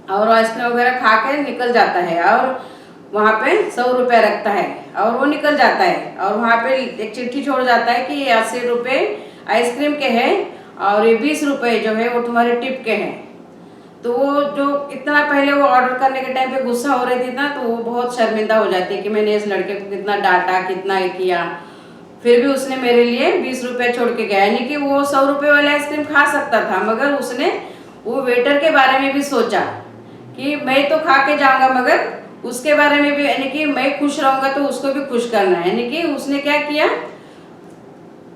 और आइसक्रीम वगैरह खा के निकल जाता है, और वहाँ पे 100 रुपये रखता है और वो निकल जाता है, और वहाँ पे एक चिट्ठी छोड़ जाता है कि ये 80 रुपये आइसक्रीम के हैं और ये 20 रुपये जो है वो तुम्हारे टिप के हैं। तो वो जो इतना पहले वो ऑर्डर करने के टाइम पे गुस्सा हो रही थी ना, तो वो बहुत शर्मिंदा हो जाती है कि मैंने इस लड़के को कितना डांटा, कितना ये किया, फिर भी उसने मेरे लिए 20 रुपये छोड़ के गया। यानी कि वो 100 रुपये वाला आइसक्रीम खा सकता था, मगर उसने वो वेटर के बारे में भी सोचा कि मैं तो खा के जाऊंगा, मगर उसके बारे में भी, यानी कि मैं खुश रहूंगा तो उसको भी खुश करना है। यानी कि उसने क्या किया,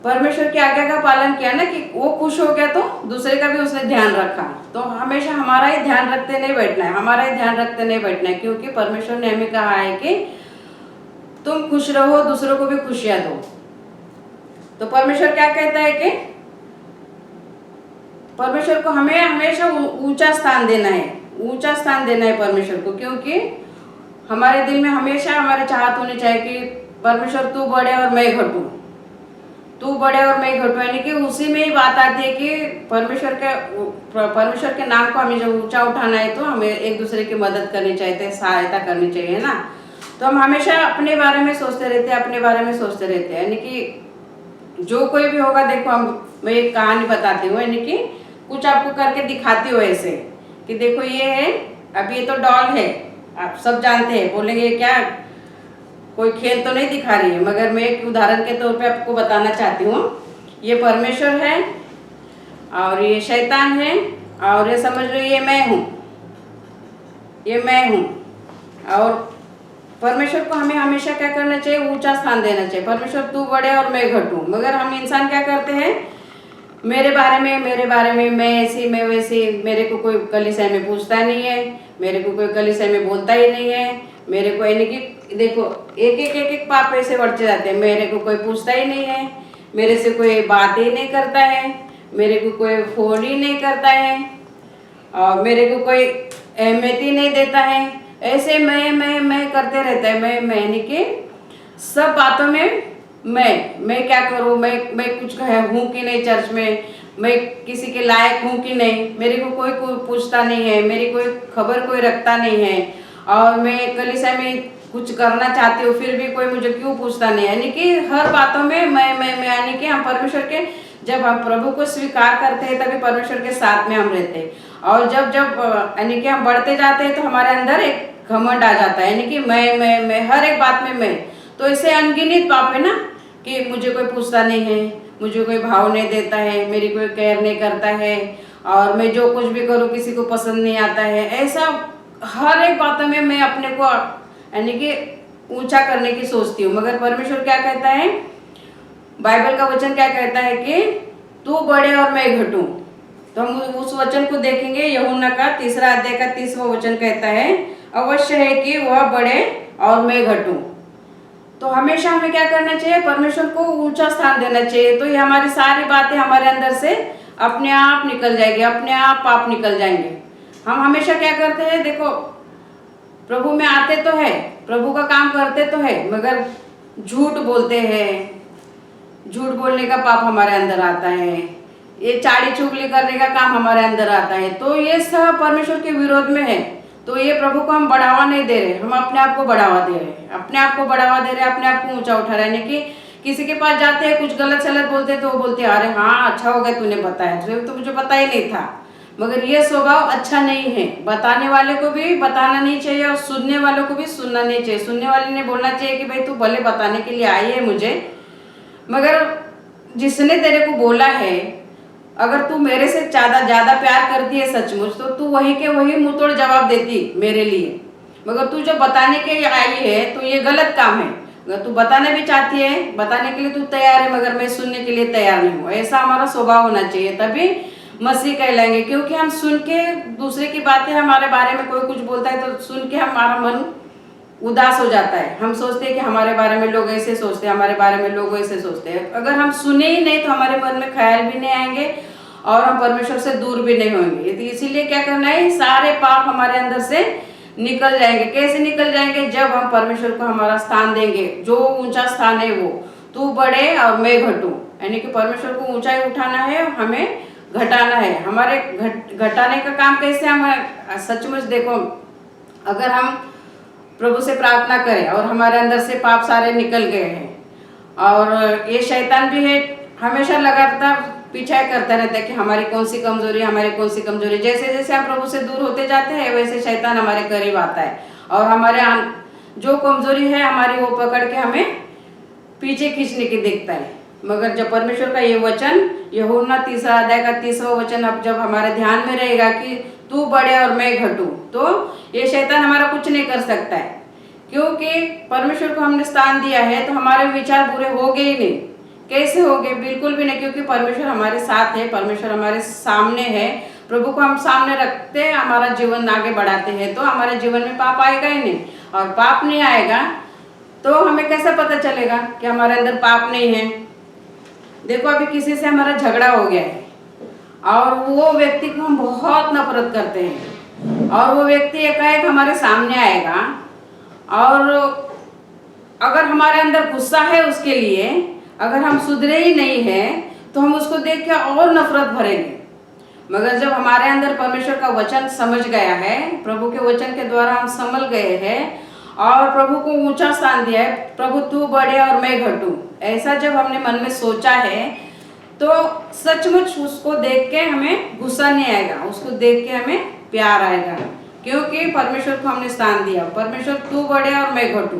परमेश्वर की आज्ञा का पालन किया ना, कि वो खुश हो गया तो दूसरे का भी उसने ध्यान रखा। तो हमेशा हमारा ही ध्यान रखते नहीं बैठना है, हमारा ही ध्यान रखते नहीं बैठना है, क्योंकि परमेश्वर ने हमें कहा है कि तुम खुश रहो, दूसरों को भी खुशियां दो। तो परमेश्वर क्या कहता है कि परमेश्वर को हमें हमेशा ऊंचा स्थान देना है, ऊंचा स्थान देना है परमेश्वर को, क्योंकि हमारे दिल में हमेशा हमारे चाहत होनी चाहिए कि परमेश्वर तू बढ़े और मैं घटूं, तू बढ़े और मैं घटूं। यानी कि उसी में ही बात आती है कि परमेश्वर के नाम को हमें जब ऊंचा उठाना है तो हमें एक दूसरे की मदद करनी चाहिए, सहायता करनी चाहिए ना। तो हम हमेशा अपने बारे में सोचते रहते हैं, अपने बारे में सोचते रहते हैं। यानी कि जो कोई भी होगा, देखो मैं एक कहानी बताती हूँ, यानी कि कुछ आपको करके दिखाती हूँ ऐसे कि देखो ये है, अब ये तो डॉल है, आप सब जानते हैं, बोलेंगे क्या कोई खेल तो नहीं दिखा रही है, मगर मैं एक उदाहरण के तौर पे आपको बताना चाहती हूँ। ये परमेश्वर है और ये शैतान है, और ये समझ लो ये मैं हूँ, ये मैं हूँ। और परमेश्वर को हमें हमेशा क्या करना चाहिए, ऊंचा स्थान देना चाहिए। परमेश्वर तू बढ़े और मैं घटूं। मगर हम इंसान क्या करते हैं, मेरे बारे में मैं ऐसी मैं वैसी, मेरे को कोई कलीसिया में पूछता नहीं है, मेरे को कोई कलीसिया में बोलता ही नहीं है, मेरे को, यानी कि देखो एक पाप ऐसे बढ़ते जाते हैं। मेरे को कोई पूछता ही नहीं है, मेरे से कोई बात ही नहीं करता है, मेरे को कोई फोन ही नहीं करता है, और मेरे को कोई अहमियत ही नहीं देता है। ऐसे मैं करते रहता है, मैं, यानी कि सब बातों में मैं क्या करूँ, मैं कुछ हूँ कि नहीं चर्च में, मैं किसी के लायक हूँ कि नहीं, मेरे को कोई पूछता नहीं है, मेरी कोई खबर कोई रखता नहीं है, और मैं कलीसिया में कुछ करना चाहती हूँ फिर भी कोई मुझे क्यों पूछता नहीं। यानी कि हर बातों में मैं, यानी कि हम परमेश्वर के, जब हम प्रभु को स्वीकार करते हैं तभी परमेश्वर के साथ में हम रहते हैं। और जब यानी कि हम बढ़ते जाते हैं तो हमारे अंदर एक घमंड आ जाता है, यानी कि मैं हर एक बात में मैं। तो इसे अनगिनत पाप है ना, कि मुझे कोई पूछता नहीं है, मुझे कोई भाव नहीं देता है, मेरी कोई केयर नहीं करता है, और मैं जो कुछ भी करूँ किसी को पसंद नहीं आता है। ऐसा हर एक बातों में मैं अपने को, यानी कि ऊंचा करने की सोचती हूँ, मगर परमेश्वर क्या कहता है, बाइबल का वचन क्या कहता है कि तू बढ़े और मैं घटूं। तो हम उस वचन को देखेंगे। यूहन्ना का 3 अध्याय का 30वां वचन कहता है, अवश्य है कि वह बढ़े और मैं घटूं। तो हमेशा हमें क्या करना चाहिए, परमेश्वर को ऊंचा स्थान देना चाहिए। तो ये हमारी सारी बातें हमारे अंदर से अपने आप निकल जाएगी, अपने आप पाप निकल जाएंगे। हम हमेशा क्या करते हैं, देखो प्रभु में आते तो है, प्रभु का काम करते तो है, मगर झूठ बोलते हैं, झूठ बोलने का पाप हमारे अंदर आता है, ये चाड़ी चुगली करने का काम हमारे अंदर आता है। तो ये सब परमेश्वर के विरोध में है। तो ये प्रभु को हम बढ़ावा नहीं दे रहे, हम अपने आप को बढ़ावा दे रहे हैं, अपने आप को बढ़ावा दे रहे हैं, अपने आप को ऊंचा उठा रहे हैं। कि किसी के पास जाते हैं, कुछ गलत सलत बोलते तो वो बोलते अरे हाँ अच्छा हो गया तूने बताया, तो मुझे पता ही नहीं था। मगर ये स्वभाव अच्छा नहीं है। बताने वाले को भी बताना नहीं चाहिए और सुनने वालों को भी सुनना नहीं चाहिए। सुनने वाले ने बोलना चाहिए कि भाई तू भले बताने के लिए आई है मुझे, मगर जिसने तेरे को बोला है, अगर तू मेरे से ज्यादा प्यार करती है सचमुच, तो तू वही के वही मुंह तोड़ जवाब देती मेरे लिए। मगर तू जो बताने के लिए आई है तो ये गलत काम है। अगर तू बताने भी चाहती है, बताने के लिए तू तैयार है, मगर मैं सुनने के लिए तैयार नहीं हूँ, ऐसा हमारा स्वभाव होना चाहिए, तभी मसीह कहलाएंगे। क्योंकि हम सुन के दूसरे की बातें, हमारे बारे में कोई कुछ बोलता है तो सुन के हमारा मन उदास हो जाता है। हम सोचते हैं कि हमारे बारे में लोग ऐसे सोचते हैं, हमारे बारे में लोग ऐसे सोचते हैं। अगर हम सुने ही नहीं तो हमारे मन में ख्याल भी नहीं आएंगे और हम परमेश्वर से दूर भी नहीं होंगे। तो इसीलिए क्या करना है, सारे पाप हमारे अंदर से निकल जाएंगे। कैसे निकल जाएंगे, जब हम परमेश्वर को हमारा स्थान देंगे, जो ऊंचा स्थान है वो तू बढ़े और मैं घटूं। यानी कि परमेश्वर को ऊंचाई उठाना है, हमें घटाना है। हमारे घटाने का काम कैसे, हम सचमुच देखो, अगर हम प्रभु से प्रार्थना करें और हमारे अंदर से पाप सारे निकल गए हैं, और ये शैतान भी है, हमेशा लगातार पीछा करता रहता है कि हमारी कौन सी कमजोरी, हमारी कौन सी कमजोरी। जैसे जैसे हम प्रभु से दूर होते जाते हैं वैसे शैतान हमारे करीब आता है और हमारे जो कमजोरी है हमारी वो पकड़ के हमें पीछे खींचने की देखता है। मगर जब परमेश्वर का ये वचन, यूहन्ना 3 अध्याय का 30वां वचन अब जब हमारे ध्यान में रहेगा कि तू बढ़े और मैं घटूं, तो ये शैतान हमारा कुछ नहीं कर सकता है। क्योंकि परमेश्वर को हमने स्थान दिया है तो हमारे विचार बुरे हो गए ही नहीं। कैसे हो गए, बिल्कुल भी नहीं, क्योंकि परमेश्वर हमारे साथ है, परमेश्वर हमारे सामने है। प्रभु को हम सामने रखते हैं, हमारा जीवन आगे बढ़ाते हैं, तो हमारे जीवन में पाप आएगा ही नहीं। और पाप नहीं आएगा तो हमें कैसा पता चलेगा कि हमारे अंदर पाप नहीं है। देखो अभी किसी से हमारा झगड़ा हो गया है और वो व्यक्ति को हम बहुत नफरत करते हैं, और वो व्यक्ति एकाएक हमारे सामने आएगा, और अगर हमारे अंदर गुस्सा है उसके लिए, अगर हम सुधरे ही नहीं हैं तो हम उसको देख के और नफरत भरेंगे। मगर जब हमारे अंदर परमेश्वर का वचन समझ गया है, प्रभु के वचन के द्वारा हम समझ गए हैं और प्रभु को ऊंचा स्थान दिया है, प्रभु तू बढ़े और मैं घटूं, ऐसा जब हमने मन में सोचा है तो सचमुच उसको देख के हमें गुस्सा नहीं आएगा, उसको देख के हमें प्यार आएगा। क्योंकि परमेश्वर को हमने स्थान दिया, परमेश्वर तू बढ़े और मैं घटूं,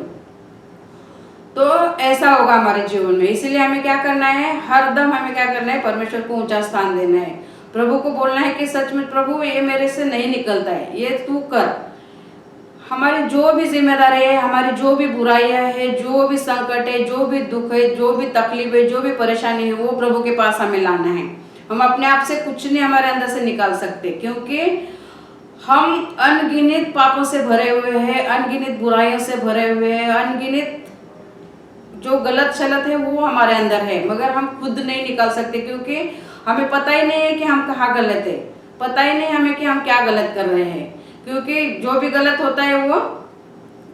तो ऐसा होगा हमारे जीवन में। इसलिए हमें क्या करना है, हरदम हमें क्या करना है, परमेश्वर को ऊंचा स्थान देना है। प्रभु को बोलना है कि सच में प्रभु ये मेरे से नहीं निकलता है, ये तू कर। हमारी जो भी जिम्मेदारी है, हमारी जो भी बुराइयां है, जो भी संकट है, जो भी दुख है, जो भी तकलीफ है, जो भी परेशानी है, वो प्रभु के पास हमें लाना है। हम अपने आप से कुछ नहीं हमारे अंदर से निकाल सकते, क्योंकि हम अनगिनत पापों से भरे हुए हैं, अनगिनत बुराइयों से भरे हुए हैं, अनगिनत जो गलत शलत है वो हमारे अंदर है, मगर हम खुद नहीं निकाल सकते। क्योंकि हमें पता ही नहीं है कि हम कहाँ गलत है, पता ही नहीं हमें कि हम क्या गलत कर रहे हैं। क्योंकि जो भी गलत होता है वो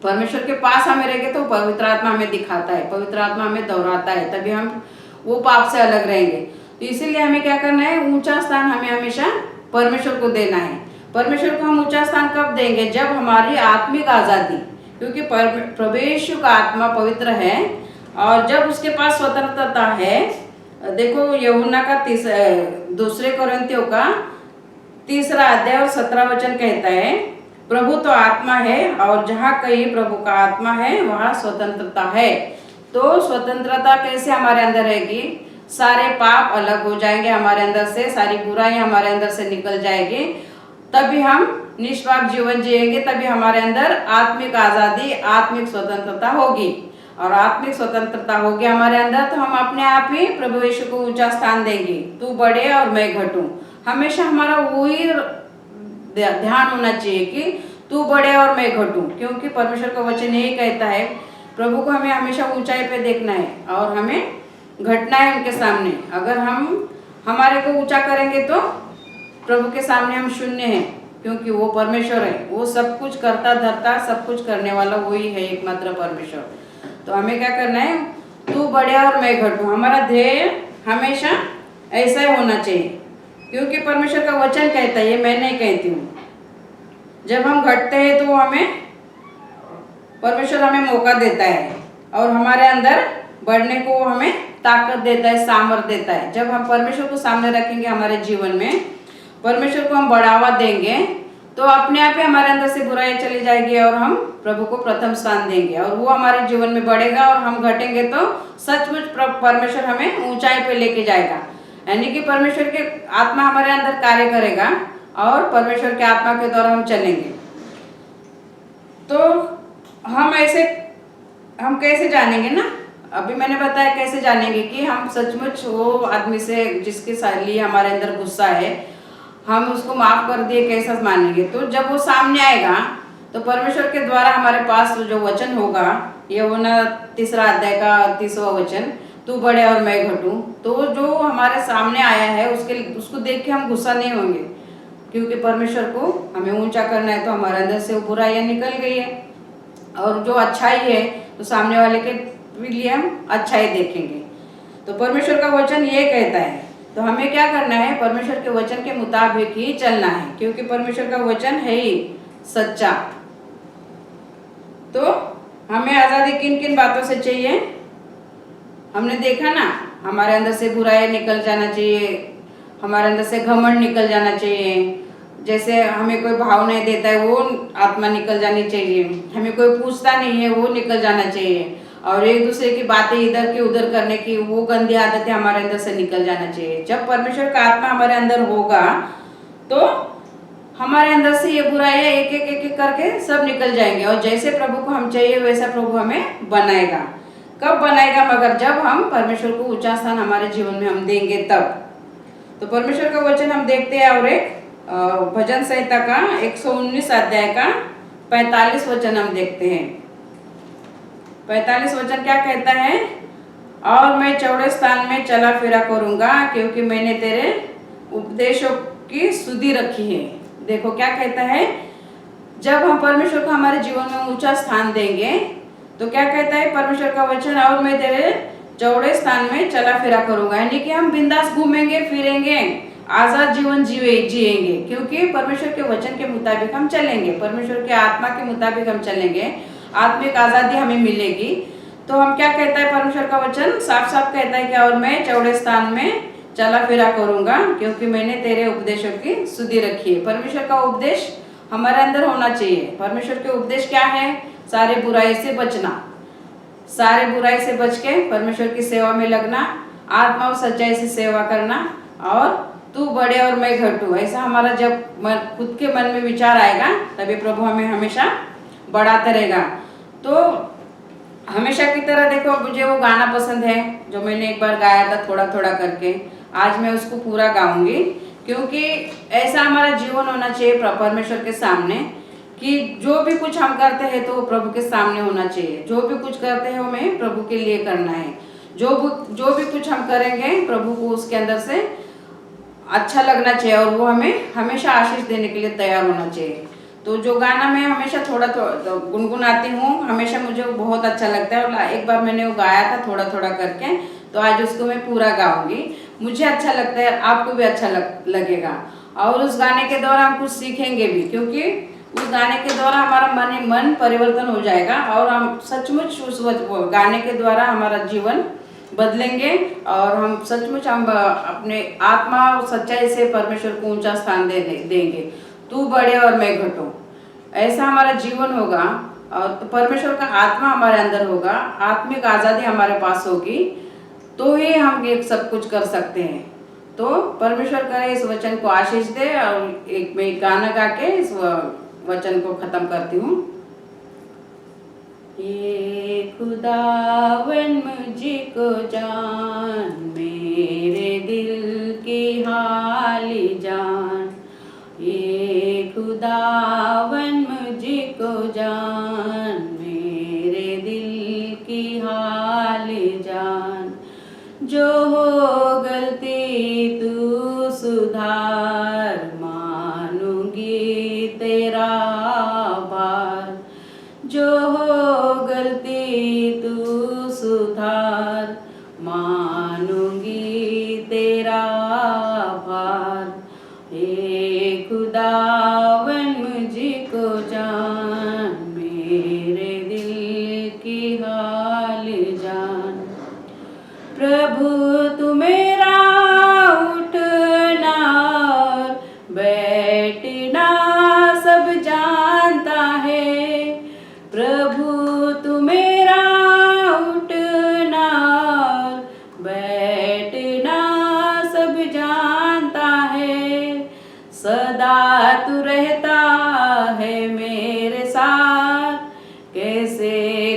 परमेश्वर के पास हमें रहेंगे तो पवित्र आत्मा हमें दिखाता है, पवित्र आत्मा हमें दोहराता है, तभी हम वो पाप से अलग रहेंगे। तो इसीलिए हमें क्या करना है, ऊंचा स्थान हमें हमेशा परमेश्वर को देना है। परमेश्वर को हम ऊंचा स्थान कब देंगे, जब हमारी आत्मिक आज़ादी, क्योंकि प्रभु यीशु का आत्मा पवित्र है और जब उसके पास स्वतंत्रता है। देखो यूहन्ना का 2 कोरिन्थियों का 3 अध्याय और 17 वचन कहता है, प्रभु तो आत्मा है और जहाँ कहीं प्रभु का आत्मा है वहाँ स्वतंत्रता है। तो स्वतंत्रता कैसे हमारे अंदर रहेगी, सारे पाप अलग हो जाएंगे हमारे अंदर से, सारी बुराई हमारे अंदर से निकल जाएगी तभी हम निष्पाप जीवन जिएंगे, तभी हमारे अंदर आत्मिक आज़ादी, आत्मिक स्वतंत्रता होगी। और आत्मिक स्वतंत्रता होगी हमारे अंदर तो हम अपने आप ही प्रभु यीशु को ऊंचा स्थान देंगे। तू बढ़े और मैं घटूं, हमेशा हमारा वही ध्यान होना चाहिए कि तू बढ़े और मैं घटूं, क्योंकि परमेश्वर का वचन यही कहता है प्रभु को हमें हमेशा ऊंचाई पे देखना है और हमें घटना है उनके सामने। अगर हम हमारे को ऊंचा करेंगे तो प्रभु के सामने हम शून्य हैं, क्योंकि वो परमेश्वर है, वो सब कुछ करता धरता सब कुछ करने वाला वही है, एकमात्र परमेश्वर। तो हमें क्या करना है, तू बढ़े और मैं घटूं, हमारा ध्येय हमेशा ऐसा ही होना चाहिए, क्योंकि परमेश्वर का वचन कहता है, ये मैं नहीं कहती हूँ। जब हम घटते हैं तो हमें परमेश्वर हमें मौका देता है और हमारे अंदर बढ़ने को हमें ताकत देता है, सामर्थ देता है। जब हम परमेश्वर को सामने रखेंगे हमारे जीवन में, परमेश्वर को हम बढ़ावा देंगे तो अपने आप ही हमारे अंदर से बुराई चली जाएगी और हम प्रभु को प्रथम स्थान देंगे और वो हमारे जीवन में बढ़ेगा और हम घटेंगे तो सचमुच परमेश्वर हमें ऊंचाई पे लेके जाएगा। यानी कि परमेश्वर के आत्मा हमारे अंदर कार्य करेगा और परमेश्वर के आत्मा के द्वारा हम चलेंगे। तो हम कैसे जानेंगे ना, अभी मैंने बताया कैसे जानेंगे कि हम सचमुच वो आदमी से जिसके लिए हमारे अंदर गुस्सा है हम उसको माफ कर दिए, कैसा मानेंगे। तो जब वो सामने आएगा तो परमेश्वर के द्वारा हमारे पास जो वचन होगा, ये होना 3 अध्याय का 30वां वचन, तू बढ़े और मैं घटूं, तो जो हमारे सामने आया है उसको देख के हम गुस्सा नहीं होंगे, क्योंकि परमेश्वर को हमें ऊंचा करना है। तो हमारे अंदर से वो बुराइयां निकल गई है और जो अच्छाई है तो सामने वाले के लिए हम अच्छाई देखेंगे। तो परमेश्वर का वचन ये कहता है, तो हमें क्या करना है, परमेश्वर के वचन के मुताबिक ही चलना है, क्योंकि परमेश्वर का वचन है ही सच्चा। तो हमें आज़ादी किन किन बातों से चाहिए, हमने देखा ना, हमारे अंदर से बुराई निकल जाना चाहिए, हमारे अंदर से घमंड निकल जाना चाहिए, जैसे हमें कोई भाव नहीं देता है वो आत्मा निकल जानी चाहिए, हमें कोई पूछता नहीं है वो निकल जाना चाहिए, और एक दूसरे की बातें इधर की उधर करने की वो गंदी आदतें हमारे अंदर से निकल जाना चाहिए। जब परमेश्वर का आत्मा हमारे अंदर होगा तो हमारे अंदर से ये बुराइयां एक एक करके सब निकल जाएंगे और जैसे प्रभु को हम चाहिए वैसा प्रभु हमें बनाएगा। कब बनाएगा, मगर जब हम परमेश्वर को ऊंचा स्थान हमारे जीवन में हम देंगे तब। तो परमेश्वर का वचन हम देखते हैं और एक भजन संहिता का 119 अध्याय का 45 वचन हम देखते हैं। 45 वचन क्या कहता है, और मैं चौड़े स्थान में चला फिरा करूंगा क्योंकि मैंने तेरे उपदेशों की सुधि रखी है। देखो क्या कहता है, जब हम परमेश्वर को हमारे जीवन में ऊंचा स्थान देंगे तो क्या कहता है परमेश्वर का वचन, और मैं तेरे चौड़े स्थान में चला फिरा करूंगा, यानी कि हम बिंदास घूमेंगे फिरेंगे, आजाद जीवन जिएंगे, क्योंकि परमेश्वर के वचन के मुताबिक हम चलेंगे, परमेश्वर के आत्मा के मुताबिक हम चलेंगे, आत्मिक आजादी हमें मिलेगी। तो हम क्या कहता है परमेश्वर का वचन साफ साफ कहता है कि और मैं चौड़े स्थान में चला फिरा करूंगा क्योंकि मैंने तेरे उपदेशों की सुधि रखी है। परमेश्वर का उपदेश हमारे अंदर होना चाहिए। परमेश्वर के उपदेश क्या है, सारे बुराई से बचना, सारे बुराई से बच के परमेश्वर की सेवा में लगना, आत्मा और सच्चाई से सेवा करना, और तू बढ़े और मैं घटूं, ऐसा हमारा जब खुद के मन में विचार आएगा तभी प्रभु हमें हमेशा बढ़ाते रहेगा। तो हमेशा की तरह देखो, मुझे वो गाना पसंद है जो मैंने एक बार गाया था थोड़ा थोड़ा करके, आज मैं उसको पूरा गाऊंगी, क्योंकि ऐसा हमारा जीवन होना चाहिए परमेश्वर के सामने कि जो भी कुछ हम करते हैं तो प्रभु के सामने होना चाहिए। जो भी कुछ करते हैं हमें प्रभु के लिए करना है। जो भी कुछ हम करेंगे प्रभु को उसके अंदर से अच्छा लगना चाहिए और वो हमें हमेशा आशीष देने के लिए तैयार होना चाहिए। तो जो गाना मैं हमेशा थोड़ा गुनगुनाती हूँ, हमेशा मुझे बहुत अच्छा लगता है, और एक बार मैंने वो गाया था थोड़ा थोड़ा करके, तो आज उसको मैं पूरा गाऊंगी। मुझे अच्छा लगता है, आपको भी अच्छा लगेगा, और उस गाने के द्वारा हम कुछ सीखेंगे भी, क्योंकि उस गाने के द्वारा हमारा मन परिवर्तन हो जाएगा और हम सचमुच उस गाने के द्वारा हमारा जीवन बदलेंगे और हम सचमुच हम अपने आत्मा और सच्चाई से परमेश्वर को ऊंचा स्थान देंगे। तू बढ़े और मैं घटूं, ऐसा हमारा जीवन होगा और परमेश्वर का आत्मा हमारे अंदर होगा, आत्मिक आज़ादी हमारे पास होगी, तो ही हम ये सब कुछ कर सकते हैं। तो परमेश्वर करे इस वचन को आशीष दे। और एक मैं गाना गा के इस वचन को खत्म करती हूँ। ये खुदावन मुझको जान, मेरे दिल की हाली जान। ये खुदावन मुझको जान, मेरे दिल की हाली जान। जो हो गलती तू सुधार, मानूंगी तेरा आभार। जो हो गलती तू सुधार, मानूंगी तेरा आभार। हे खुदावन मुझको जान, मेरे दिल की हाल जान। प्रभु तू मेरा उठना और बैठना सब जानता है। प्रभु तू मेरा उठना और बैठना सब जानता है। सदा तू रहता है मेरे साथ, कैसे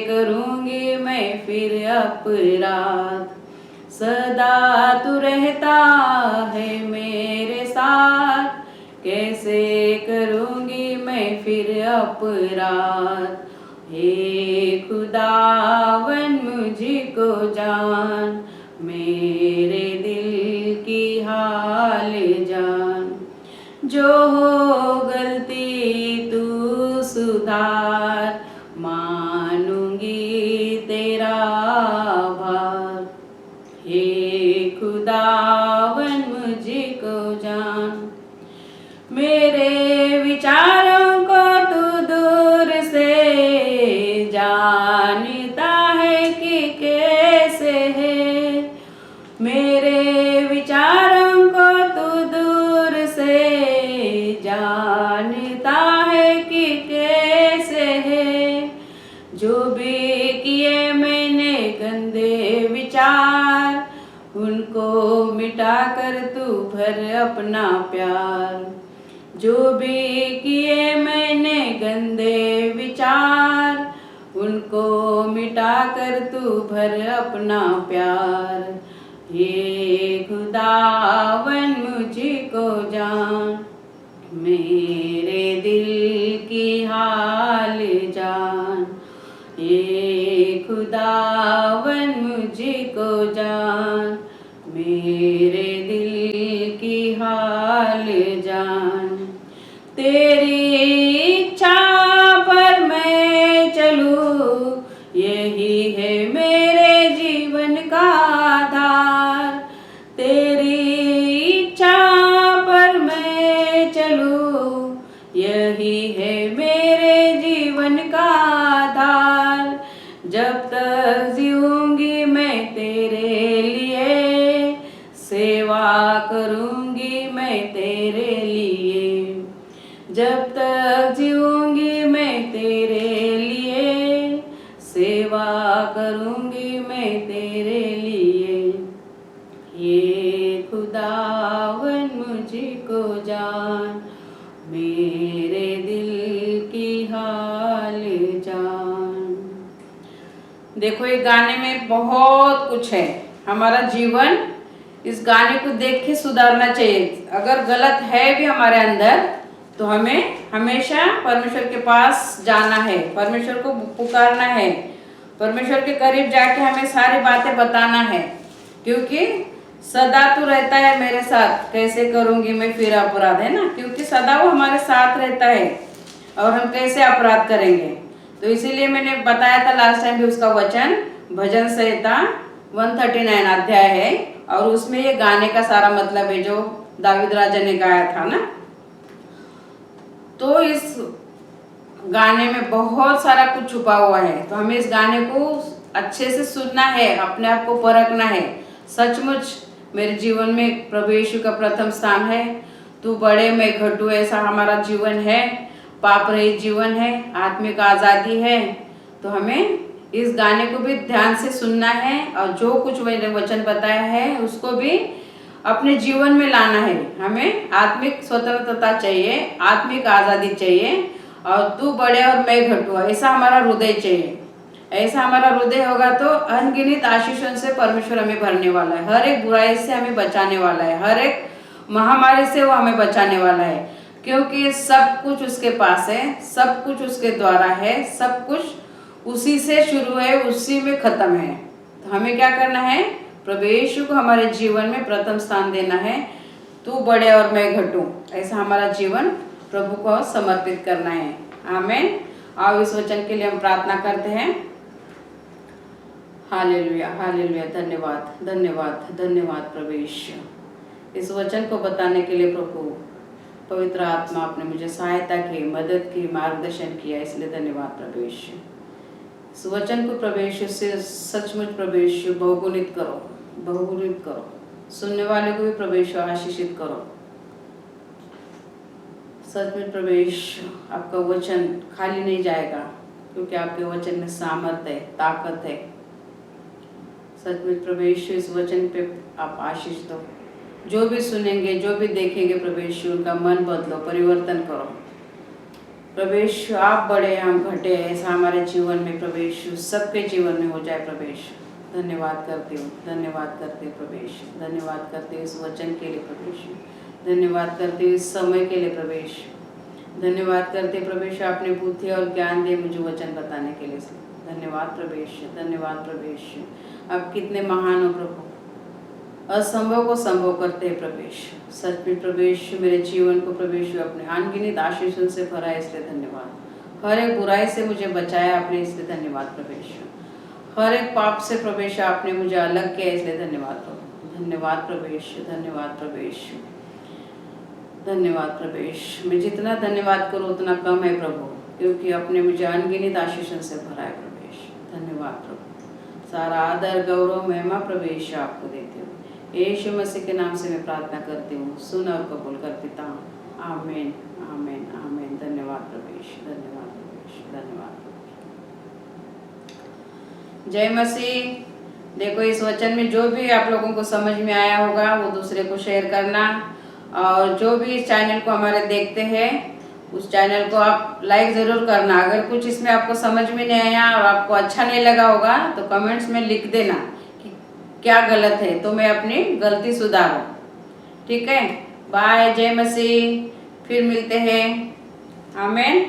करूँगी मैं फिर अपराध। सदा तू रहता है मेरे साथ, कैसे करूँगी मैं फिर अपराध। हे खुदावन मुझको जान, मेरे दिल की हाल जान। जो हो गलती तू सुधार, मानूंगी तेरा आभार। हे खुदावन मुझको जान। मेरे विचारों को तू दूर से जानता है कि कैसे है। मेरे विचारों को तू दूर से जानता है कि कैसे है। जो भी किए मैंने गंदे विचार, उनको मिटा कर तू भर अपना प्यार। जो भी किए मैंने गंदे विचार, उनको मिटा कर तू भर अपना प्यार। ये खुदावन मुझको जान, मेरे दिल की हाल जान। ये खुदावन मुझको जान, मेरे दिल की हाल जान। तेरी इच्छा पर मैं चलूं, यही है मेरे जीवन का आधार। तेरी इच्छा पर मैं चलूं, यही है मेरे जीवन का आधार। जब तक जीऊंगी मैं तेरे लिए, सेवा करूंगी मैं तेरे लिए। जब तक जीऊंगी मैं तेरे लिए, सेवा करूंगी मैं तेरे लिए। ये खुदावन मुझको जान, मेरे दिल की हाल जान। देखो ये गाने में बहुत कुछ है। हमारा जीवन इस गाने को देख के सुधारना चाहिए। अगर गलत है भी हमारे अंदर तो हमें हमेशा परमेश्वर के पास जाना है, परमेश्वर को पुकारना है, परमेश्वर के करीब जाके हमें सारी बातें बताना है। क्योंकि सदा तू रहता है मेरे साथ, कैसे करूँगी मैं फिर अपराध, है ना। क्योंकि सदा वो हमारे साथ रहता है और हम कैसे अपराध करेंगे। तो इसीलिए मैंने बताया था लास्ट टाइम भी उसका वचन, भजन संहिता 139 अध्याय है और उसमें ये गाने का सारा मतलब है जो दाऊद राजा ने गाया था ना। तो इस गाने में बहुत सारा कुछ छुपा हुआ है। तो हमें इस गाने को अच्छे से सुनना है, अपने आप को परखना है। सचमुच मेरे जीवन में प्रभु यीशु का प्रथम स्थान है। तू बड़े मैं घटू, ऐसा हमारा जीवन है। पाप रहित जीवन है, आत्मिक आज़ादी है। तो हमें इस गाने को भी ध्यान से सुनना है और जो कुछ मैंने वचन बताया है उसको भी अपने जीवन में लाना है। हमें आत्मिक स्वतंत्रता चाहिए, आत्मिक आज़ादी चाहिए, और तू बढ़े और मैं घटूँ, ऐसा हमारा हृदय चाहिए। ऐसा हमारा हृदय होगा तो अनगिनत आशीषों से परमेश्वर हमें भरने वाला है, हर एक बुराई से हमें बचाने वाला है, हर एक महामारी से वो हमें बचाने वाला है, क्योंकि सब कुछ उसके पास है, सब कुछ उसके द्वारा है, सब कुछ उसी से शुरू है, उसी में खत्म है। तो हमें क्या करना है? प्रभु यीशु को हमारे जीवन में प्रथम स्थान देना है। तू बढ़े और मैं घटूं, ऐसा हमारा जीवन प्रभु को समर्पित करना है। आमीन। आओ इस वचन के लिए हम प्रार्थना करते हैं। Hallelujah, hallelujah. धन्यवाद, धन्यवाद, धन्यवाद प्रभु यीशु, इस वचन को बताने के लिए प्रभु पवित्र आत्मा आपने मुझे सहायता की, मदद की, मार्गदर्शन किया, इसलिए धन्यवाद प्रभु यीशु। इस वचन को प्रभु यीशु से सचमुच प्रभु यीशु बहुगुणित करो, बहुगुणित करो। सुनने वाले को भी प्रभु यीशु आशीषित करो। सचमुच प्रभु यीशु आपका वचन खाली नहीं जाएगा, क्योंकि आपके वचन में सामर्थ है, ताकत है। सचमुच प्रभु यीशु इस वचन पे आप आशीष दो। जो भी सुनेंगे, जो भी देखेंगे प्रभु यीशु, उनका मन बदलो, परिवर्तन करो। प्रभु यीशु आप बढ़े हम घटे, ऐसा हमारे जीवन में प्रभु यीशु सबके जीवन में हो जाए। प्रभु यीशु धन्यवाद करती हूँ, धन्यवाद करती हूँ प्रभु यीशु, धन्यवाद करती हूँ इस वचन के लिए प्रभु यीशु, धन्यवाद करती हूँ इस समय के लिए प्रभु यीशु, धन्यवाद करते प्रभु यीशु आपने बुद्धि और ज्ञान दिए मुझे वचन बताने के लिए। धन्यवाद प्रभु यीशु, धन्यवाद प्रभु यीशु। आप कितने महान हो प्रभु, असंभव को संभव करते हैं प्रभु यीशु। सच में प्रभु यीशु मेरे जीवन को प्रभु यीशु अपने अनगिनत आशीषों से भरा है, इसलिए धन्यवाद। हर एक बुराई से मुझे बचाया आपने, इसलिए धन्यवाद प्रभु यीशु। हर एक पाप से प्रभु यीशु आपने मुझे अलग किया, इसलिए धन्यवाद प्रभु। धन्यवाद प्रभु यीशु, धन्यवाद प्रभु यीशु, धन्यवाद प्रभु यीशु। मैं जितना धन्यवाद करूँ उतना कम है प्रभु, क्योंकि आपने मुझे अनगिनत आशीषों से भरा है प्रभु यीशु। धन्यवाद प्रभु। सारा आदर, गौरव, महिमा प्रभु यीशु आपको देती हूँ। यीशु मसीह के नाम से मैं प्रार्थना करती हूँ, सुन और कबूल कर पिता। आमीन, आमीन, आमीन। धन्यवाद प्रभु यीशु, धन्यवाद प्रभु यीशु, धन्यवाद। जय मसीह। देखो इस वचन में जो भी आप लोगों को समझ में आया होगा वो दूसरे को शेयर करना, और जो भी इस चैनल को हमारे देखते हैं उस चैनल को आप लाइक ज़रूर करना। अगर कुछ इसमें आपको समझ में नहीं आया और आपको अच्छा नहीं लगा होगा तो कमेंट्स में लिख देना कि क्या गलत है, तो मैं अपनी गलती सुधारूं। ठीक है, बाय, जय मसीह। फिर मिलते हैं। आमीन।